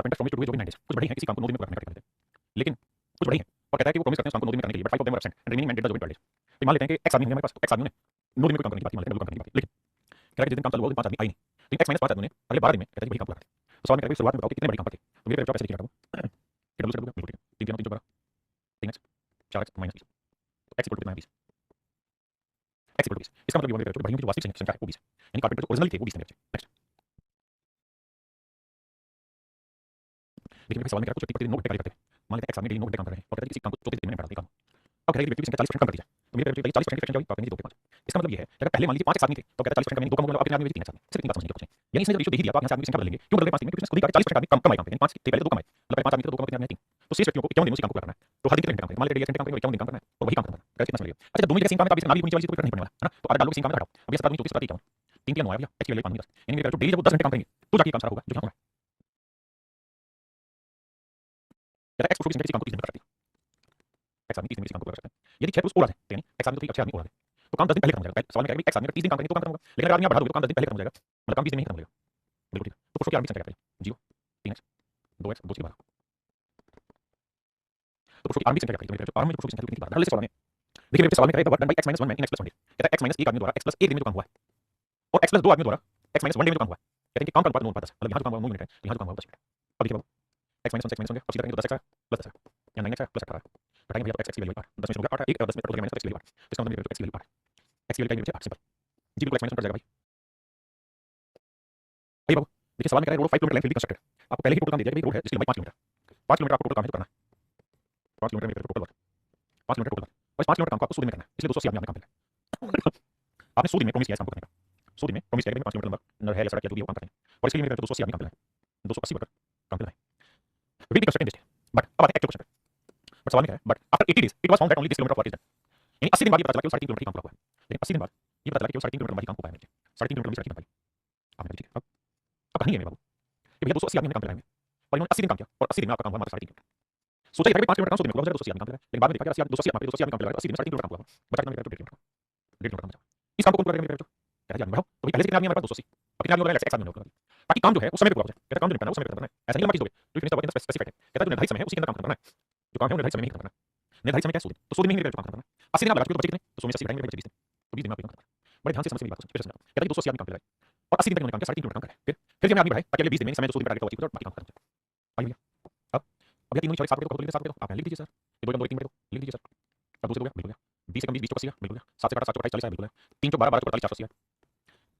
Current from to जो 9 days कुछ बड़े हैं किसी काम को 9 दिन में पूरा करने का देते हैं लेकिन कुछ बड़े हैं और कहता है कि वो प्रॉमिस करते हैं उस काम को 9 दिन में करने के लिए but 5 of them are absent and remaining men did does wait 12 days तो मान लेते हैं कि एक्स आदमी है हमारे पास एक्स आदमी ने 9 दिन में कोई काम करने की बात मान लेते हैं काम करने की बात लेकिन कह रहा है कि जिस दिन काम चालू हुआ उस दिन 5 आदमी आई नहीं लेकिन एक्स माइनस 5 आदमी ने अगले 12 दिन में कहता है कि वही काम पूरा करते हैं तो सवाल में कहता है शुरुआत में बताओ कि कितने बड़े काम करते तो मेरे पैसे लिखा था कि डब्ल्यू से डब्ल्यू बिल्कुल 3 3 12 3x 4x माइनस 20 तो x इक्वल टू कितना है 20 x इक्वल टू 20 इसका मतलब ये हुआ मेरे भाइयों की जो वास्तविक संख्या है वो 20 है यानी कार्पेंटर जो ओरिजिनल थे वो 20 थे नेक्स्ट देखिए मेरे सवाल में कह रहा है कुछ व्यक्ति प्रतिदिन 9 घंटे कार्य करते हैं मान लेते हैं x आदमी डेली 9 घंटे काम कर रहे हैं और कहते हैं कि किसी काम को 34 दिन में निपटा दें काम अब कह रहा है कि व्यक्ति की संख्या 40% कम कर दी जाए तो मेरे पे 40% की फ्रैक्शन जाएगी तो आप 2 पे 5 इसका मतलब ये है कि अगर पहले मान लीजिए 5 x आदमी थे तो कहता है 40% का 2 कम हो गया आप कितने आदमी 3 x आदमी सिर्फ 3 बात समझिए कुछ नहीं यानी इसने जो रेशियो दे ही दिया तो आप यहां से आदमी की संख्या बदल लेंगे क्यों बदल 5 दिन में क्योंकि इसने खुद ही कहा 40% आदमी कम कमाए काम पे 5 थे पहले 2 कमाए मतलब 5 आदमी थे तो 2 कम 3 आदमी 3 तो 6 व्यक्तियों को 51 दिन उसी काम को करना है तो हर दिन कितने घंटे काम करें मान लेते हैं 10 घंटे काम करेंगे 51 दिन काम करना है और वही काम करना है कैसे कितना समझिए अच्छा 2 मिनट का सीन काम है तो आप इसे नाली नीचे वाली चीज को करना नहीं पड़ने वाला है ना तो आधा डालो सीन काम में हटाओ अब ये 7 आदमी 34 का 3 9 आया भैया एक्चुअली 5 10 यानी मेरे जो डेली जब वो 10 घंटे काम करेंगे तो जाके काम सारा होगा जो यहां हो रहा है x को किसी काम को 30 दिन में कर सकते हैं x आदमी 30 दिन में किसी काम को कर सकते हैं यदि 6 पुरुष और आ जाए यानी x आदमी तो 6 आदमी और आ जाए तो काम 10 दिन पहले खत्म हो जाएगा सवाल में कह रहा है x आदमी 30 दिन काम करेंगे तो काम खत्म होगा लेकिन अगर आदमी बढ़ा दोगे तो काम 10 दिन पहले खत्म हो जाएगा मतलब काम 20 दिन में ही खत्म हो जाएगा बिल्कुल ठीक तो पुरुषों की आदमी संख्या क्या है 0 3x 2x 2 से 12 तो पुरुषों की आदमी संख्या क्या है तो आर्म में पुरुषों की संख्या कितनी 12 सवाल में देखिए मेरे सवाल में कह रहा है work done by x - 1 man in x + 1 day कहता है x - 1 आदमी द्वारा x + 1 दिन में जो काम हुआ है और x + 2 आदमी द्वारा x - 1 डे में जो काम हुआ है कहते हैं कि काम का अनुपात 9 10 मतलब यहां जो काम हुआ 9 मिनट है यहां जो काम हुआ 10 मिनट है अब देखिए बाबू x - 1 x - 1 हो गया अब सीधा करेंगे तो 10x प्लस 10 या 9x प्लस 18 घटाएंगे भैया तो x की वैल्यू 8 10 में से हो गया 8 1 10 में टोटल माइनस x की वैल्यू 8 तो इसका मतलब मेरे x की वैल्यू 8 x की वैल्यू क्या है 8 सिंपल जी बिल्कुल x - 1 कट जाएगा भाई आइए बाबू देखिए सवाल में कह रहा है रोड 5 किलोमीटर लाइन फिर भी कंस्ट्रक्टेड आपको पहले ही टोटल काम दे दिया भाई रोड है इसकी लंबाई 5 किलोमीटर 5 किलोमीटर आपको टोटल काम है तो करना है 5 किलोमीटर में total work 5 kilometre total work और 5 किलोमीटर काम को आपको 100 दिन में करना है इसलिए 280 आदमी आपने काम करना है आपने 100 दिन में प्रॉमिस किया है काम को करने का 100 दिन में प्रॉमिस किया है कि 5 किलोमीटर लंबा है या सड़क या जो भी हो काम करेंगे और इसके लिए मेरे 280 आदमी काम करना है 280 वर्कर काम करना है विल बी कंस्ट्रक्टेड बट अब आते हैं एक्चुअल क्वेश्चन बट सवाल में क्या है but after 80 days it was found that only this kilometre work is done यानी 80 दिन बाद ये पता चला कि 3.5 किलोमीटर ही काम पूरा हुआ है लेकिन 80 दिन बाद ये पता चला कि 3.5 किलोमीटर लंबा ही काम हो पाया है 3.5 किलोमीटर लंबी सड़क ही बन पाई आपने ठीक है अब कहानी है मेरे बाबू कि भैया 280 आदमी ने काम कराएंगे और इन्होंने 80 दिन काम किया और 80 दिन में आपका काम हुआ मात्र 3.5 किलोमीटर सोचा कि 5 किलोमीटर काम 100 दिन में पूरा 280 आदमी काम करेगा लेकिन बाद में देखा कि 280 आदमी 280 आदमी काम करेगा 80 दिन में 3.5 किलोमीटर काम हुआ बचा कितना 1.5 किलोमीटर 1.5 किलोमीटर काम बचा इस काम को कौन पूरा करेगा मेरे बेटे कहता है बढ़ाओ तो भाई पहले से कितने आदमी हमारे पास 280 और कितने आदमी हो रहा है x आदमी होगा ताकि काम जो है उस समय पे पूरा हो जाए कहता काम जो करना है उस समय पे करना है ऐसा नहीं लंबा चीज दोगे तो फिनिश द वर्क स्पेसिफाइड है कहता है जो निर्धारित समय है उसी के अंदर काम करना है जो काम है वो निर्धारित समय में ही करना है निर्धारित समय क्या 100 दिन तो 100 दिन में ही मेरे काम करना है 80 दिन आप लगा चुके तो बचे कितने तो 100 में 80 घटाएंगे बचे 20 दिन तो 20 दिन में आप काम करना है बड़े ध्यान से समझ मेरी बात सुनिए फिर समझाओ कहता है 280 आदमी काम करेगा और 80 दिन तक उन्होंने काम किया 3.5 किलोमीटर काम करा फिर जब आदमी बढ़ाए ताकि अगले 20 दिन में समय 200 दिन पर टारगेट का बाकी काम खत्म आइए भैया अब भैया 3 4 7 को लिख दो आप लिख दीजिए सर ये 2 3 लिख दीजिए सर अब 2 से 2 बिल्कुल 20 से कम 20 20 बिल्कुल 7 से 8 7 40 बिल्कुल 3 12 12 44 480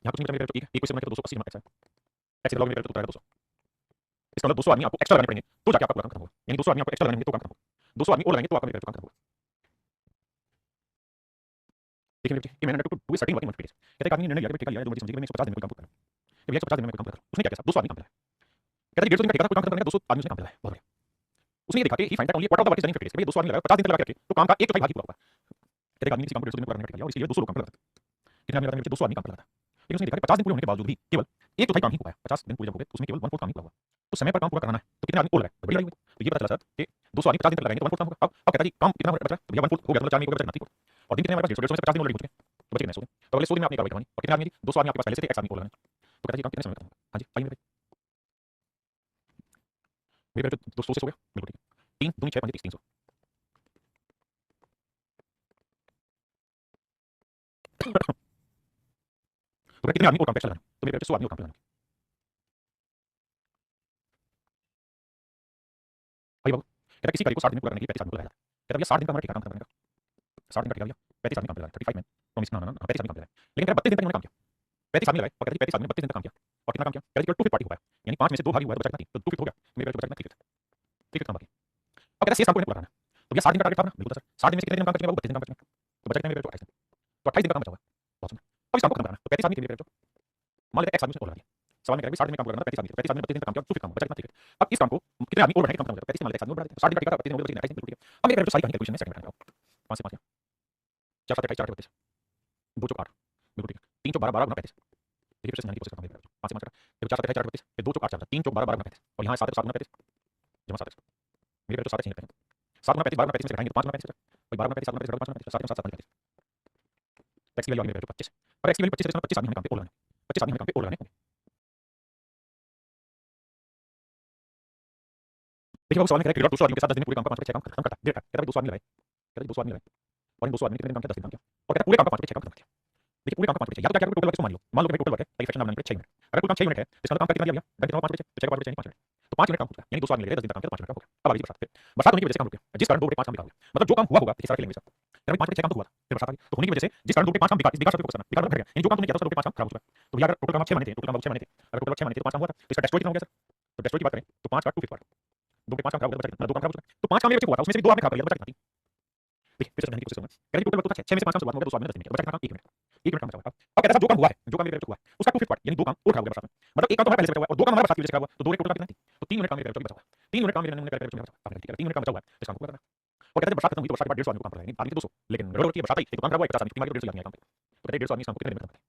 यहाँ कुछ नहीं मेरे ठीक है एक क्वेश्चन में 280 नंबर एक्स है एक्स लॉग में मेरे तो 200 इसका मतलब 200 आदमी आपको एक्स्ट्रा लगाने पड़ेंगे तो जाके आपका पूरा काम खत्म होगा यानी 200 आदमी आपको एक्स्ट्रा लगाने तो काम खत्म होगा 200 आदमी और लगाएंगे तो आपका मेरे काम खत्म होगा देखिए मेरे कि मैंने टू स्टार्टिंग वर्किंग मंथ कहते हैं आदमी ने निर्णय लिया टिका लिया 2 मिनट समझिए मैं 150 दिन में काम करना है भैया 150 दिन में काम करना उसने क्या किया 200 आदमी काम किया कहता है 150 दिन का ठेका कोई काम करने 200 आदमी से काम किया है बहुत बढ़िया उसने ये देखा कि he find that only quarter of the work is done in 50 days 200 आदमी लगा 50 दिन तक लगा के तो काम का 1/4 भाग ही पूरा हुआ कहते हैं आदमी किसी काम को 150 दिन में करने का ठेका लिया और इसलिए 200 लोग काम कर रहे थे कितने आदमी लगा 200 आदमी काम कर रहा था लेकिन उसने देखा कि 50 दिन पूरे होने के बावजूद भी केवल 1/4 काम ही हो पाया 50 दिन पूरे जब हो गए उसमें केवल 1/4 काम ही पूरा हुआ तो समय पर काम पूरा कराना है तो कितने आदमी और लगाए बड़ी लड़ाई हुई तो ये पता चला सर कि 200 आदमी 50 दिन तक लगाएंगे तो 1/4 काम होगा अब कहता है कि काम कितना बचा तो भैया 1/4 हो गया तो 4 में हो गया बचा और दिन कितने हमारे पास 150 से 50 दिन ऑलरेडी हो चुके तो बचे कितने 100 दिन तो अगले 100 दिन में आपने कार्रवाई करवानी और कितने आदमी 200 आदमी आपके पास पहले से थे 1 आदमी को लगाना तो कहता है काम कितने समय में खत्म होगा हां जी आइए मेरे 200 से हो गया बिल्कुल ठीक 3 2 6 5 30 300 तो कितने आदमी और काम पे लगाना तो मेरे 100 आदमी और काम पे लगाना भाई बाबू कहता किसी कार्य को 60 दिन में पूरा करने के लिए 35 आदमी को लगाया कहता भैया 60 दिन का हमारा ठेका काम करने का 60 दिन का ठेका भैया 35 आदमी काम पे लगाया 35 मैन प्रॉमिस ना 35 आदमी काम पे लगाया लेकिन कहता 32 दिन तक इन्होंने काम किया 35 आदमी लगाए और कहता 35 आदमी ने 32 दिन तक काम किया और कितना काम किया कहता 2 फिट पार्टी हो पाया यानी 5 में से 2 भाग हुआ है तो बचा कितना 2 फिट हो गया मेरे बचा कितना 3 फिट 3 फिट काम बाकी अब कहता 6 काम को पूरा करना है तो भैया 60 दिन का टारगेट था ना बिल्कुल सर 60 दिन में से कितने दिन काम करने के बाद 32 दिन काम करने तो बचा कितना मेरे 28 दिन तो 28 दिन का काम बचा हुआ बहुत सुंदर अब इस काम को खत्म करना तो 35 आदमी के लिए मान लेते हैं x आदमी से और लगा दिया सवाल में कह रहा है 60 दिन में काम करना 35 आदमी 32 आदमी 32 दिन का काम किया 2 फिट काम बचा कितना 3 फिट अब इस काम को कितने आदमी और बढ़ाएंगे काम खत्म हो जाएगा 35 मान लेते हैं 6 आदमी और बढ़ा देते हैं 60 दिन का ठेका 32 दिन हो गए 28 दिन बिल्कुल ठीक है अब मेरे जो सारी कैलकुलेशन है सेकंड में कराओ 5 से 5 4 7 28 4 32 2 4 8 बिल्कुल ठीक है 3 4 12 12 गुना 35 देखिए फिर से यानी की कोशिश करता हूं 5 से 5 फिर 4 7 28 4 32 फिर 2 4 8 4 3 4 12 12 गुना 35 और यहां 7 7 गुना 35 जमा 7 मेरे तो 7 चाहिए 7 गुना 35 12 गुना 35 में से घटाएंगे तो 5 गुना 35 और 12 गुना 35 7 गुना 35 5 गुना 35 7 7 35 टैक्स की वैल्यू आ गई मेरे तो 25 और x की वैल्यू 25 से 25 आदमी हमें काम पे और लगाने 25 आदमी हमें काम पे और लगाने देखिए वो सवाल में कह रहा है कि दूसरे आदमी के साथ 10 दिन पूरे काम का 5 काम खत्म करता है, कहता है 200 आदमी लगाए, कहता है 200 आदमी लगाए, और इन 200 आदमी ने कितने दिन काम किया, 10 दिन काम किया, और कहता है पूरे काम का 5 काम खत्म कर दिया। देखिए पूरे काम का 5 या तो क्या करोगे, टोटल वर्क इसको मान लो कि टोटल वर्क है एक फ्रैक्शन बनाने के लिए 6 मिनट, अगर कुल काम 6 मिनट है तो इसका काम कितना लिया, गणित कितना 5 बचे, तो 6 का 5 बचे यानी 5 मिनट, तो 5 मिनट काम हो गया, यानी 200 आदमी लगे 10 दिन का काम किया, 5 मिनट काम हो गया। अब आ गई बरसात, बरसात होने की वजह से काम रुक गया, जिस कारण 2 बटे 5 काम बिगाड़ हो गया, मतलब जो काम हुआ होगा इस तरह के लैंग्वेज से 5 बटे 6 काम तो हुआ था, फिर बरसात आ गई, तो होने की वजह से जिस कारण 2 बटे 5 काम बिगाड़ से फोकस करना, बिगाड़ घट गया, यानी जो काम तुमने किया था उसका 2 बटे 5 काम खराब हो चुका है। तो भैया अगर टोटल काम 6 महीने थे, टोटल काम 6 महीने थे, अगर टोटल 6 महीने थे तो 5 काम हुआ था, तो इसका डेस्ट्रॉय कितना हो गया सर, तो डेस्ट्रॉय की बात करें तो 5 का 2 पार्ट 2 बटे 5 काम खराब हो गया, बचा 2 काम खराब हो चुका है, तो 5 काम मेरे बच्चे को हुआ था, उसमें से 2 आपने खराब कर लिया, बचा कितना 3। देखिए फिर से समझने की कोशिश करूंगा, कहते टोटल वर्क तो था 6 में से 5 काम शुरुआत हो गया, 200 आदमी 10 मिनट, बचा कितना काम 1 मिनट, 1 मिनट काम बचा हुआ है। अब कहता है जो काम हुआ है, जो काम मेरे बच्चे को हुआ है उसका 2 पार्ट यानी 2 काम और खराब हो गया बरसात में, मतलब एक काम तो हमारा पहले से बचा हुआ है और 2 काम हमारा बरसात की वजह से खराब हुआ, तो 2 टोटल काम कितना, तो 3 मिनट काम मेरे बच्चे को बचा हुआ है, 3 मिनट काम मेरे नन्हे बच्चे को बचा हुआ है, 3 मिनट काम बचा हुआ है, इस काम को पूरा करना। और कहते हैं बरसात खत्म हुई तो बरसात के बाद 150 आदमी को काम पड़ रहा है, आदमी तो 200, लेकिन गड़बड़ की बरसात आई तो काम खराब हुआ, 50 आदमी 3 150 आदमी काम पे, तो कहते हैं 150 आदमी काम को कितने दिन में खत्म करते हैं।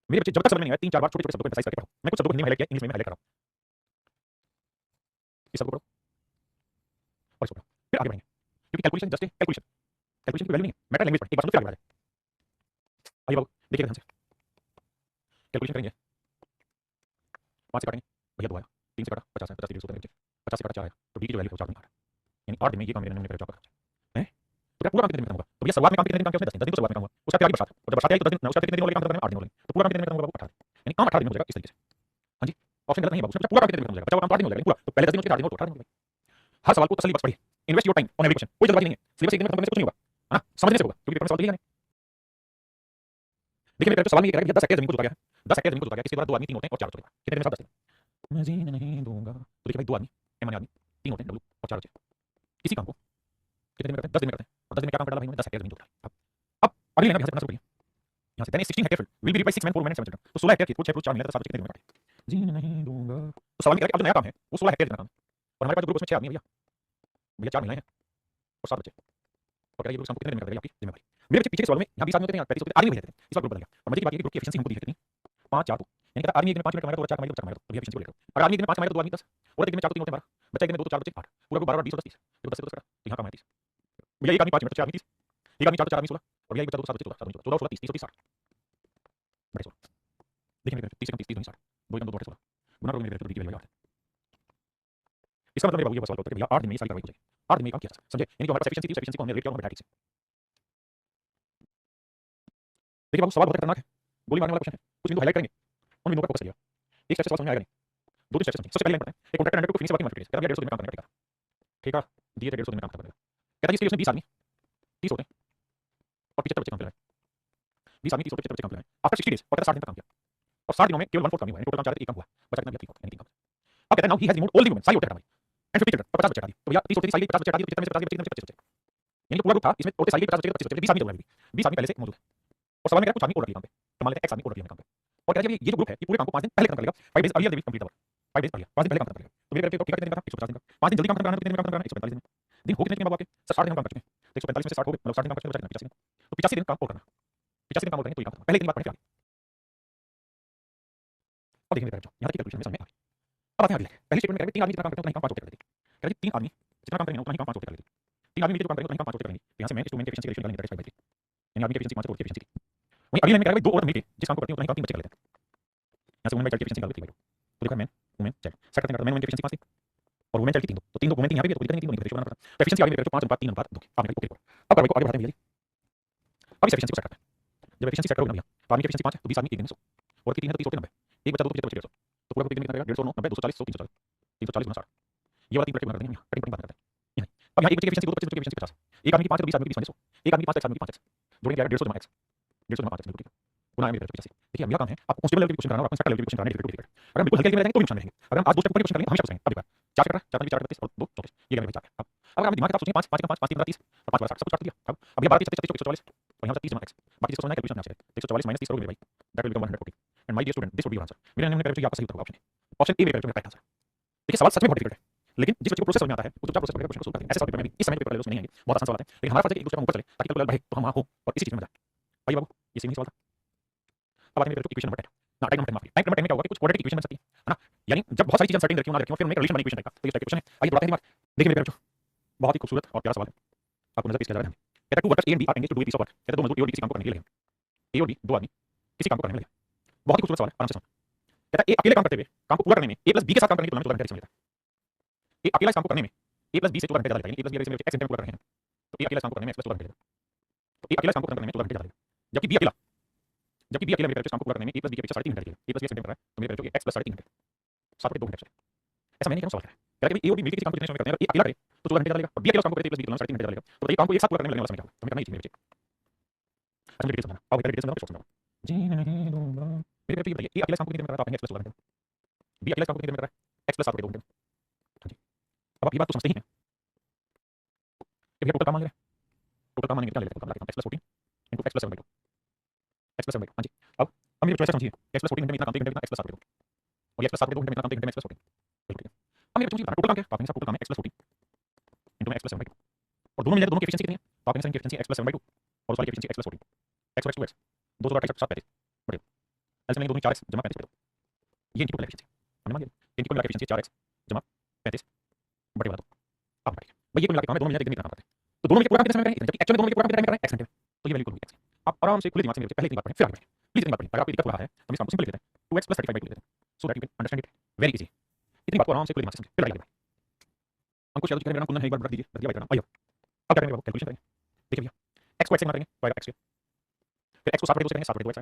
मेरे बच्चे जब तक समझ में नहीं आया 3-4 बार छोटे-छोटे शब्दों को एम्फसाइज करके पढ़ो, मैं कुछ शब्दों को हिंदी में हाईलाइट किया, इंग्लिश में हाईलाइट कर रहा हूं, इस शब्द को पढ़ो और इसको पढ़ो, फिर आगे बढ़ेंगे, क्योंकि कैलकुलेशन जस्ट कैलकुलेशन, कैलकुलेशन की वैल्यू नहीं है, मैटर लैंग्वेज पढ़ एक बार सुनो फिर आगे बढ़ा जाए। आइए बाबू देखिए ध्यान से कैलकुलेशन करेंगे, 5 से काटेंगे भैया 2 आया, 3 से काटा 50 है, 50 से 150 50 से काटा 4 आया, तो डी की जो वैल्यू है 4 दिन का यानी 8 दिन में ये काम मेरे नन्हे बच्चे को है, तो क्या पूरा काम कितने दिन में खत्म होगा, तो भैया शुरुआत में काम कितने दिन काम किया उसने 10 दिन तो शुरुआत में काम हुआ, उसका फिर आगे बरसात और जब बरसात आई तो 10 दिन उसका कितने दिन और काम खत्म करने में 8 दिन और, तो पूरा काम कितने दिन में खत्म होगा 18 दिन, यानी काम 18 दिन में हो जाएगा इस तरीके से। हाँ जी ऑप्शन गलत नहीं है बाबू, उसने पूरा काम कितने दिन में खत्म हो जाएगा, बचा हुआ काम तो 8 दिन हो जाएगा, पूरा तो पहले 10 दिन उसके 4 दिन और तो 18 दिन हो गए। हर सवाल को तसल्ली बख्श पढ़िए, invest your time on every question, कोई जल्दबाजी नहीं है, सिलेबस एक दिन में खत्म करने से कुछ नहीं होगा, है ना, समझने से होगा, क्योंकि पेपर में सवाल तो लिया नहीं। देखिए मेरे सवाल में ये कह रहा है 10 हेक्टेयर जमीन को जोता गया है, 10 हेक्टेयर जमीन को जोता गया, इसके द्वारा 2 आदमी 3 औरतें और 4 बच्चे, कितने दिन में 10 दिन, मैं जीने नहीं दूंगा, तो देखिए भाई 2 आदमी एम आदमी 3 औरतें डब्ल्यू और 4 बच्चे, इसी काम को कितने दिन में करते हैं, 10 दिन में करते हैं, और 10 दिन में क्या काम कर डाला भाई, 10 हेक्टेयर जमीन जोता है। अब अगली लाइन में यहां से करना शुरू करिए, यहां से then 16 hectare field will be by 6 men 4 women 7 children, तो 16 हेक्टेयर खेत को 6 + 4 मिला तो 7 बच्चे कितने दिन में काटे, जीने नहीं दूंगा। तो सवाल में कह रहा है अब जो नया काम है वो 16 हेक्टेयर जितना काम है, और हमारे पास जो ग्रुप उसमें 6 आदमी है भैया, भैया 4 महिलाएं हैं और 7 बच्चे, और कह रहा है ये ग्रुप काम को कितने दिन में कर देगा, आपकी जिम्मेदारी। मेरे बच्चे पीछे के सवाल में यहां 20 आदमी होते हैं, 35 होते हैं, आदमी नहीं देते, इस बार ग्रुप बदल गया, और मजे की बात ये कि ग्रुप की एफिशिएंसी हमको दी है कितनी 5 4 2, यानी कहता आदमी एक दिन में 5 मिनट कमाएगा तो 4 कमाएगा तो 4 कमाएगा, तो भैया एफिशिएंसी बोलेगा, अगर आदमी एक दिन में 5 कमाएगा तो 2 आदमी 10, और एक दिन में 4 तो 3 होते हैं 12, बच्चा एक दिन में 2 तो 4 बच्चे 8, पूरा ग्रुप 12 और 20 और 30, देखो 10 से 10 कटा, तो यहां काम है 30, भैया एक आदमी 5 मिनट 4 आदमी 30, एक आदमी 4 तो 4 आदमी 16, और भैया एक बच्चा 2 तो 7 बच्चे 14 14 16 30 30 30 60 बड़े 16, देखिए मेरे 30 से 30 30 60 2 एकदम 2 बटे 16 गुना करो मेरे डी की वैल्यू 8 है, इसका मतलब मेरे बाबू ये सवाल होता है कि भैया 8 दिन में ये सारी कार्रवाई हो जाएगी, 8 दिन में काम किया समझे, यानी जो हमारे पास एफिशिएंसी थी उस एफिशिएंसी को हमने रेट किया और बैठा ठीक से। देखिए बाबू सवाल बहुत खतरनाक है, गोली मारने वाला क्वेश्चन है, कुछ बिंदु हाईलाइट करेंगे, उन बिंदुओं पर फोकस करिएगा, एक स्टेप से सवाल समझ में आएगा नहीं, 2 3 स्टेप समझिए। सबसे पहले लाइन पढ़ते हैं, एक कॉन्ट्रैक्टर अंडर को फिनिश वर्किंग मार्केट कहता है 150 दिन में काम करने का ठेका दिए थे 150 दिन में काम खत्म करेगा, कहता है इसके लिए उसने 20 आदमी 30 होते हैं और 75 बच्चे काम कर रहे हैं, 20 आदमी 30 होते 75 बच्चे काम कर रहे हैं, आफ्टर 60 डेज और कहता है 60 दिन तक काम किया, और 60 दिनों में केवल 1/4 काम हुआ है, टोटल काम 4 1 काम हुआ, बचा कितना 3 यानी 3 काम। अब कहता है now he has removed all the women सारी औरतें हटा दी एंड 50 चिल्ड्रन और 50 बच्चे हटा दिए, तो भैया 30 होते सारी 50 बच्चे हटा दिए, तो कितने में 50 बच्चे 25 बच्चे, यानी पूरा ग्रुप था इसमें औरतें सारी 50 बच्चे 25 बच्चे 20 आदमी टोटल है, 20 आदमी पहले से मौजूद है, और सवाल में कुछ आदमी और रख लिए काम पे, तो मान लेते हैं x आदमी और रख लिए काम पे, और कहता है ये जो ग्रुप है ये पूरे काम को 5 दिन पहले खत्म कर लेगा, 5 days earlier they will complete the work, 5 days earlier 5 दिन पहले काम खत्म कर लेगा, तो मेरे करके तो कितने दिन का 150 दिन का, 5 दिन जल्दी काम खत्म कराना तो कितने दिन में काम खत्म कराना 145 दिन में, दिन हो कितने दिन में बाबू आपके सर 60 दिन काम कर चुके हैं, 145 में से 60 हो गए मतलब 60 दिन काम कर चुके हैं, 85 दिन, तो 85 दिन काम और करना, 85 दिन काम और करेंगे तो ये काम खत्म, पहले दिन बात पढ़ने के आगे। अब देखिए मेरे बच्चों यहां तक कैलकुलेशन में समझ में आ गई, अब आते हैं अगले पहली स्टेटमेंट करेंगे 3 आदमी जितना काम करते हैं उतना ही काम 5 औरतें कर देती, कहते हैं 3 आदमी जितना काम करेंगे उतना ही काम 5 औरतें कर देती, 3 आदमी मिलकर जो काम करेंगे उतना ही काम 5 औरतें करेंगे, तो यहां से मैं इस 2 मेन की एफिशिएंसी का रेशियो निकालने का 5/3, यानी आदमी की एफिशिएंसी 5 औरत की एफिशिएंसी, वहीं अगली लाइन में कह रहा है 2 औरत मिलकर जिस काम को करती है उतना ही काम 3 बच्चे कर लेते हैं, यहां से वुमेन चाइल्ड की एफिशिएंसी निकाल लो 3/2, तो देखो मैन वुमेन चाइल्ड सेट करते हैं, मैन वुमेन की एफिशिएंसी 5 थी और वुमेन चाइल्ड की 3 2, तो 3 2 वुमेन 3 यहां पे भी है तो कोई दिक्कत नहीं 2 रेशियो बनाना पड़ता, तो एफिशिएंसी आगे मेरे 5 3 2 आपने ओके रिपोर्ट। अब कार्रवाई को आगे बढ़ाते हैं भैया, अब इस एफिशिएंसी को सेट करते हैं, जब एफिशिएंसी सेट करोगे ना भैया तो आदमी की एफिशिएंसी 5 है तो 20 आदमी एक दिन में 100 और 3 है तो 30 होते 90, एक बचा 2 तो 75 150, तो पूरा एक दिन में कितना रहेगा 150 9 90 240 100 340 340 गुना 60, ये वाला 3 प्लेट बना देंगे यहां कटिंग बंद करते हैं, अब यहां एक बच्चे की एफिशिएंसी 2 बच्चे की एफिशिएंसी 50, एक आदमी की 5 है तो 20 आदमी की 20 100, एक आदमी की 5 x आदमी की 5x जोड़ेंगे जाएगा 150 x 150 5x बिल्कुल ठीक गुना है मेरे 85। देखिए मेरा काम है आपको कांस्टेबल लेवल की क्वेश्चन कराना और अपने सेक्टर लेवल की क्वेश्चन कराना है, डिफिकल्टी अगर हम बिल्कुल हल्के में रहेंगे तो भी नुकसान रहेंगे, अगर हम आज 2 स्टेप ऊपर की क्वेश्चन करेंगे हमेशा पूछेंगे, अब एक बार 4 करा 4 5 4 और 2 34 ये गया भाई 4, अब अगर हम दिमाग के साथ सोचेंगे 5 5 5 5 3 30 और 5 12 60 सब कुछ काट दिया, अब ये 12 30 36 144 और यहां 30 x बाकी इसको सोचना है कैलकुलेशन में आपसे 144 माइनस 30 करोगे भाई that will become 140 and my dear student this would be your answer, मेरे नंबर में आपका सही उत्तर होगा ऑप्शन ए मेरे करेक्ट आंसर। देखिए सवाल सच में बहुत डिफिकल्ट है, लेकिन जिस बच्चे को प्रोसेस समझ में आता है वो चुपचाप प्रोसेस करेगा, क्वेश्चन को सोल्व करते हैं, ऐसे सवाल पेपर में भी इस समय पेपर लेवल्स में नहीं आएंगे, बहुत आसान सवाल आते हैं, लेकिन हमारा फर्ज है कि एक दूसरे को ऊपर चले ताकि कैलकुलेटर बढ़े तो हम वहां हो और इसी चीज में मजा आए। आइए बाबू ये सेम ही सवाल था, अब आते हैं मेरे इक्वेशन नंबर 10 ना टाइप नंबर 10 टाइप नंबर 10 में क्या होगा कि कुछ क्वाड्रेटिक इक्वेशन बन सकती है ना, यानी जब बहुत सारी चीजें अनसर्टेन रखी हो ना रखी हो फिर उन्हें रिलेशन बनी इक्वेशन टाइप का, तो ये टाइप क्वेश्चन है। आइए बढ़ाते हैं दिमाग, देखिए मेरे बच्चों बहुत ही खूबसूरत और प्यारा सवाल है, आपको नजर पेश किया जा रहा है, कहता है 2 workers A and B are engaged to do a piece of work, कहता है 2 मजदूर ए और बी किसी काम को करने के लिए लगे, ए और बी 2 आदमी किसी काम को करने में लगे, बहुत ही खूबसूरत सवाल है, आराम से सुनो। कहता है ए अकेले काम करते हुए काम को पूरा करने में ए प्लस बी के साथ काम करने की तुलना में ज्यादा समय लेता है, ए अकेला इस काम को करने में ए प्लस बी से 14 घंटे ज़्यादा लगेगा, यानी ए प्लस बी अगर इसमें x घंटे में पूरा कर रहे हैं तो ए अकेला इस काम को करने में x प्लस 14 घंटे लगेगा। तो ए अकेला इस काम को खत्म करने में 14 घंटे ज़्यादा लगेगा, जबकि बी अकेला मेरे इस काम को पूरा करने में ए प्लस बी के पीछे 3.5 घंटे लगेगा। ए प्लस बी x घंटे में कर रहा है तो मेरे x प्लस 3.5 घंटे 7/2 घंटे। ऐसा मैंने क्या सवाल करा है, कह रहा है कि ए और बी मिलकर किसी काम को कितने समय में करते हैं, अगर ए अकेला करे तो 14 घंटे ज़्यादा लगेगा और बी अकेला उस काम को करे तो ए प्लस बी तो 3.5 घंटे ज़्यादा लगेगा। तो बताइए काम को एक साथ पूरा करने में लगने वाला समय क्या होगा, तो हमें करना ही चाहिए मेरे बच्चे। अच्छा मुझे डिटेल्स समझाना, आओ डिटेल्स समझाओ, समझाओ जी नहीं दूंगा। मेरे बच्चे बताइए ए अकेला इस काम को कितने देर में कर रहा है, आप कहेंगे x प्लस 16 घंटे, बी अकेला इस काम को कितने देर में कर रहा है, x प्लस 7/2 घंटे। हाँ जी, अब आप ये बात तो समझते ही हैं कि भैया टोटल काम मांग रहे हैं, टोटल काम मांगेंगे क्या ले लेते हैं, x plus 14 into x plus 7/2, x plus 7/2। हाँ जी, अब मेरे चॉइस समझिए, x प्लस 14 घंटे में इतना काम 3 घंटे में x प्लस 7/2 और x प्लस 7/2 घंटे में इतना काम 3 घंटे में x प्लस 14। बिल्कुल ठीक है। अब मेरे बच्चों टोटल काम क्या है, आप कहेंगे टोटल काम है x plus 14 into x plus 7/2 और दोनों मिला दोनों की एफिशिएंसी कितनी है, तो आप कहेंगे सर एफिशिएंसी x प्लस 7/2 और उस वाली एफिशिएंसी x प्लस 14, x और x 2x 2 2 28 7 35 बड़े ऐसे नहीं, दोनों 4x जमा 35 बड़े ये इनकी टोटल एफिशिएंसी हमने मान लिया, इनकी टोटल एफिशिएंसी 4x जमा 35 बटे वाला 2 आप बैठिए भाई, ये कुल मिला के काम है, दोनों मिला के एक दिन में इतना काम करते हैं, तो दोनों मिलकर पूरा काम कितने समय में करेंगे, जबकि एक्चुअली दोनों मिलकर पूरा काम कितने टाइम में कर रहे हैं x घंटे में, तो ये वैल्यू इक्वल होगी x। आप आराम से खुले दिमाग से मेरे पहले इतनी बात पढ़ें फिर आगे बढ़ें, प्लीज इतनी बात पढ़ें, अगर आपको दिक्कत हो रहा है तो हम इस काम को सिंपल लिख देते हैं 2x प्लस 35/2 लिख देते हैं so that you can understand it very easy. इतनी बात को आराम से खुले दिमाग से समझें फिर आगे बढ़ें। अंकुश यादव जी कह रहे हैं मेरा नाम कुंदन है, एक बार रख दीजिए, रख दिया भाई, आइए अब क्या करेंगे, कैलकुलेशन करेंगे। देखिए भैया x को x से गुणा करेंगे y x के, फिर x को 7/2 से करेंगे 7/2x,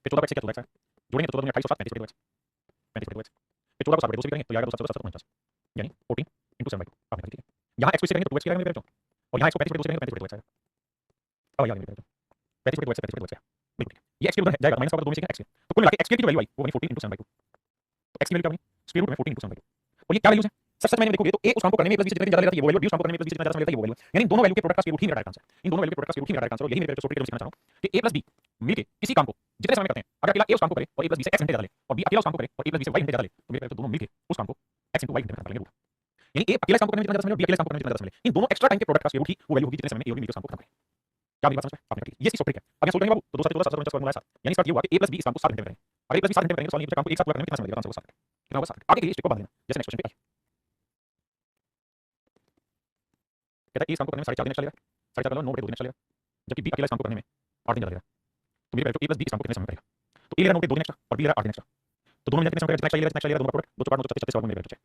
फिर 14 से क्या 14x जोड़ेंगे तो 14 28 और 7 35/2x 35/2x, फिर 14 को 7/2 से करेंगे तो आएगा 2 7 7 यानी 14 इंटू 7/2 आपने ठीक है। यहाँ x को इससे करेंगे तो 2x आएगा मेरे बच्चों और यहाँ x को 35/2 से करेंगे तो 35/2x आएगा। अब आइए मेरे बच्चों 35/2x 35/2x बिल्कुल ठीक है, ये x के उधर जाएगा माइनस का 2 में से x के, तो कुल मिला के x की जो वैल्यू आई वो बनी 14 इंटू 7/2, तो x की वैल्यू क्या बनी स्क्वायर रूट में 14 इंटू 7/2 और ये क्या वैल्यूज है सच सच मैंने देखोगे तो a उस काम को करने में प्लस b से जितनी ज्यादा लेता है ये वो वैल्यू, b उस काम को करने में प्लस b से जितना ज्यादा समय लेता है ये वो वैल्यू, यानी दोनों वैल्यू के प्रोडक्ट का स्क्वायर रूट ही मेरा डायरेक्ट आंसर, इन दोनों वैल्यू के प्रोडक्ट का स्क्वायर रूट ही मेरा डायरेक्ट आंसर, और यही मेरे शॉर्ट ट्रिक समझाना चाहूं कि a प्लस b मिलके किसी काम को जितने समय में करते हैं, अगर अकेला a उस काम को करे और a प्लस b से x घंटे ज्यादा ले और b अकेला उस काम को करे और a प्लस b से y घंटे ज्यादा ले तो मेरे दोनों मिलके उस काम को x इंटू y घंटे में कर लेंगे, यानी a अकेला काम को करने में जितना ज्यादा समय ले, b अकेला काम को करने में जितना ज्यादा समय ले, इन दोनों एक्स्ट्रा टाइम के प्रोडक्ट का स्क्वायर रूट ही वो वैल्यू होगी जितने समय में a और b मिलकर उस काम को खत्म करें। क्या मेरी बात समझ में आपने ठीक, ये इसकी शॉर्ट ट्रिक है। अगर सोच रहे बाबू तो 2 7 14 7 4 7 यानी इसका ये हुआ कि a प्लस b इस काम को 7 घंटे में करें, अगर a प्लस b 7 घंटे में करेंगे तो सवाल ये काम को एक साथ पूरा करने में कितना समय लगेगा, आंसर होगा 7 कितना होगा 7। आगे के लिए स्टेप को बांध लेना, जैसे नेक्स्ट क्वेश्चन पे आइए, कहता है इस काम को करने में 4.5 दिन एक्स्ट्रा लगेगा, 4.5 मतलब 9/2 दिन एक्स्ट्रा लगेगा, जबकि b अकेला इस काम को करने में 8 दिन लगेगा, तो मेरे a प्लस b इस काम को कितने समय में करेगा, तो a लेगा 9/2 दिन एक्स्ट्रा और b लेगा 8 दिन एक्स्ट्रा, तो दोनों मिलकर कितने समय करेगा, जितना एक्स्ट्रा लेगा दोनों का प्रोडक्ट 2 4 9 36 36 मेरे बच्चे,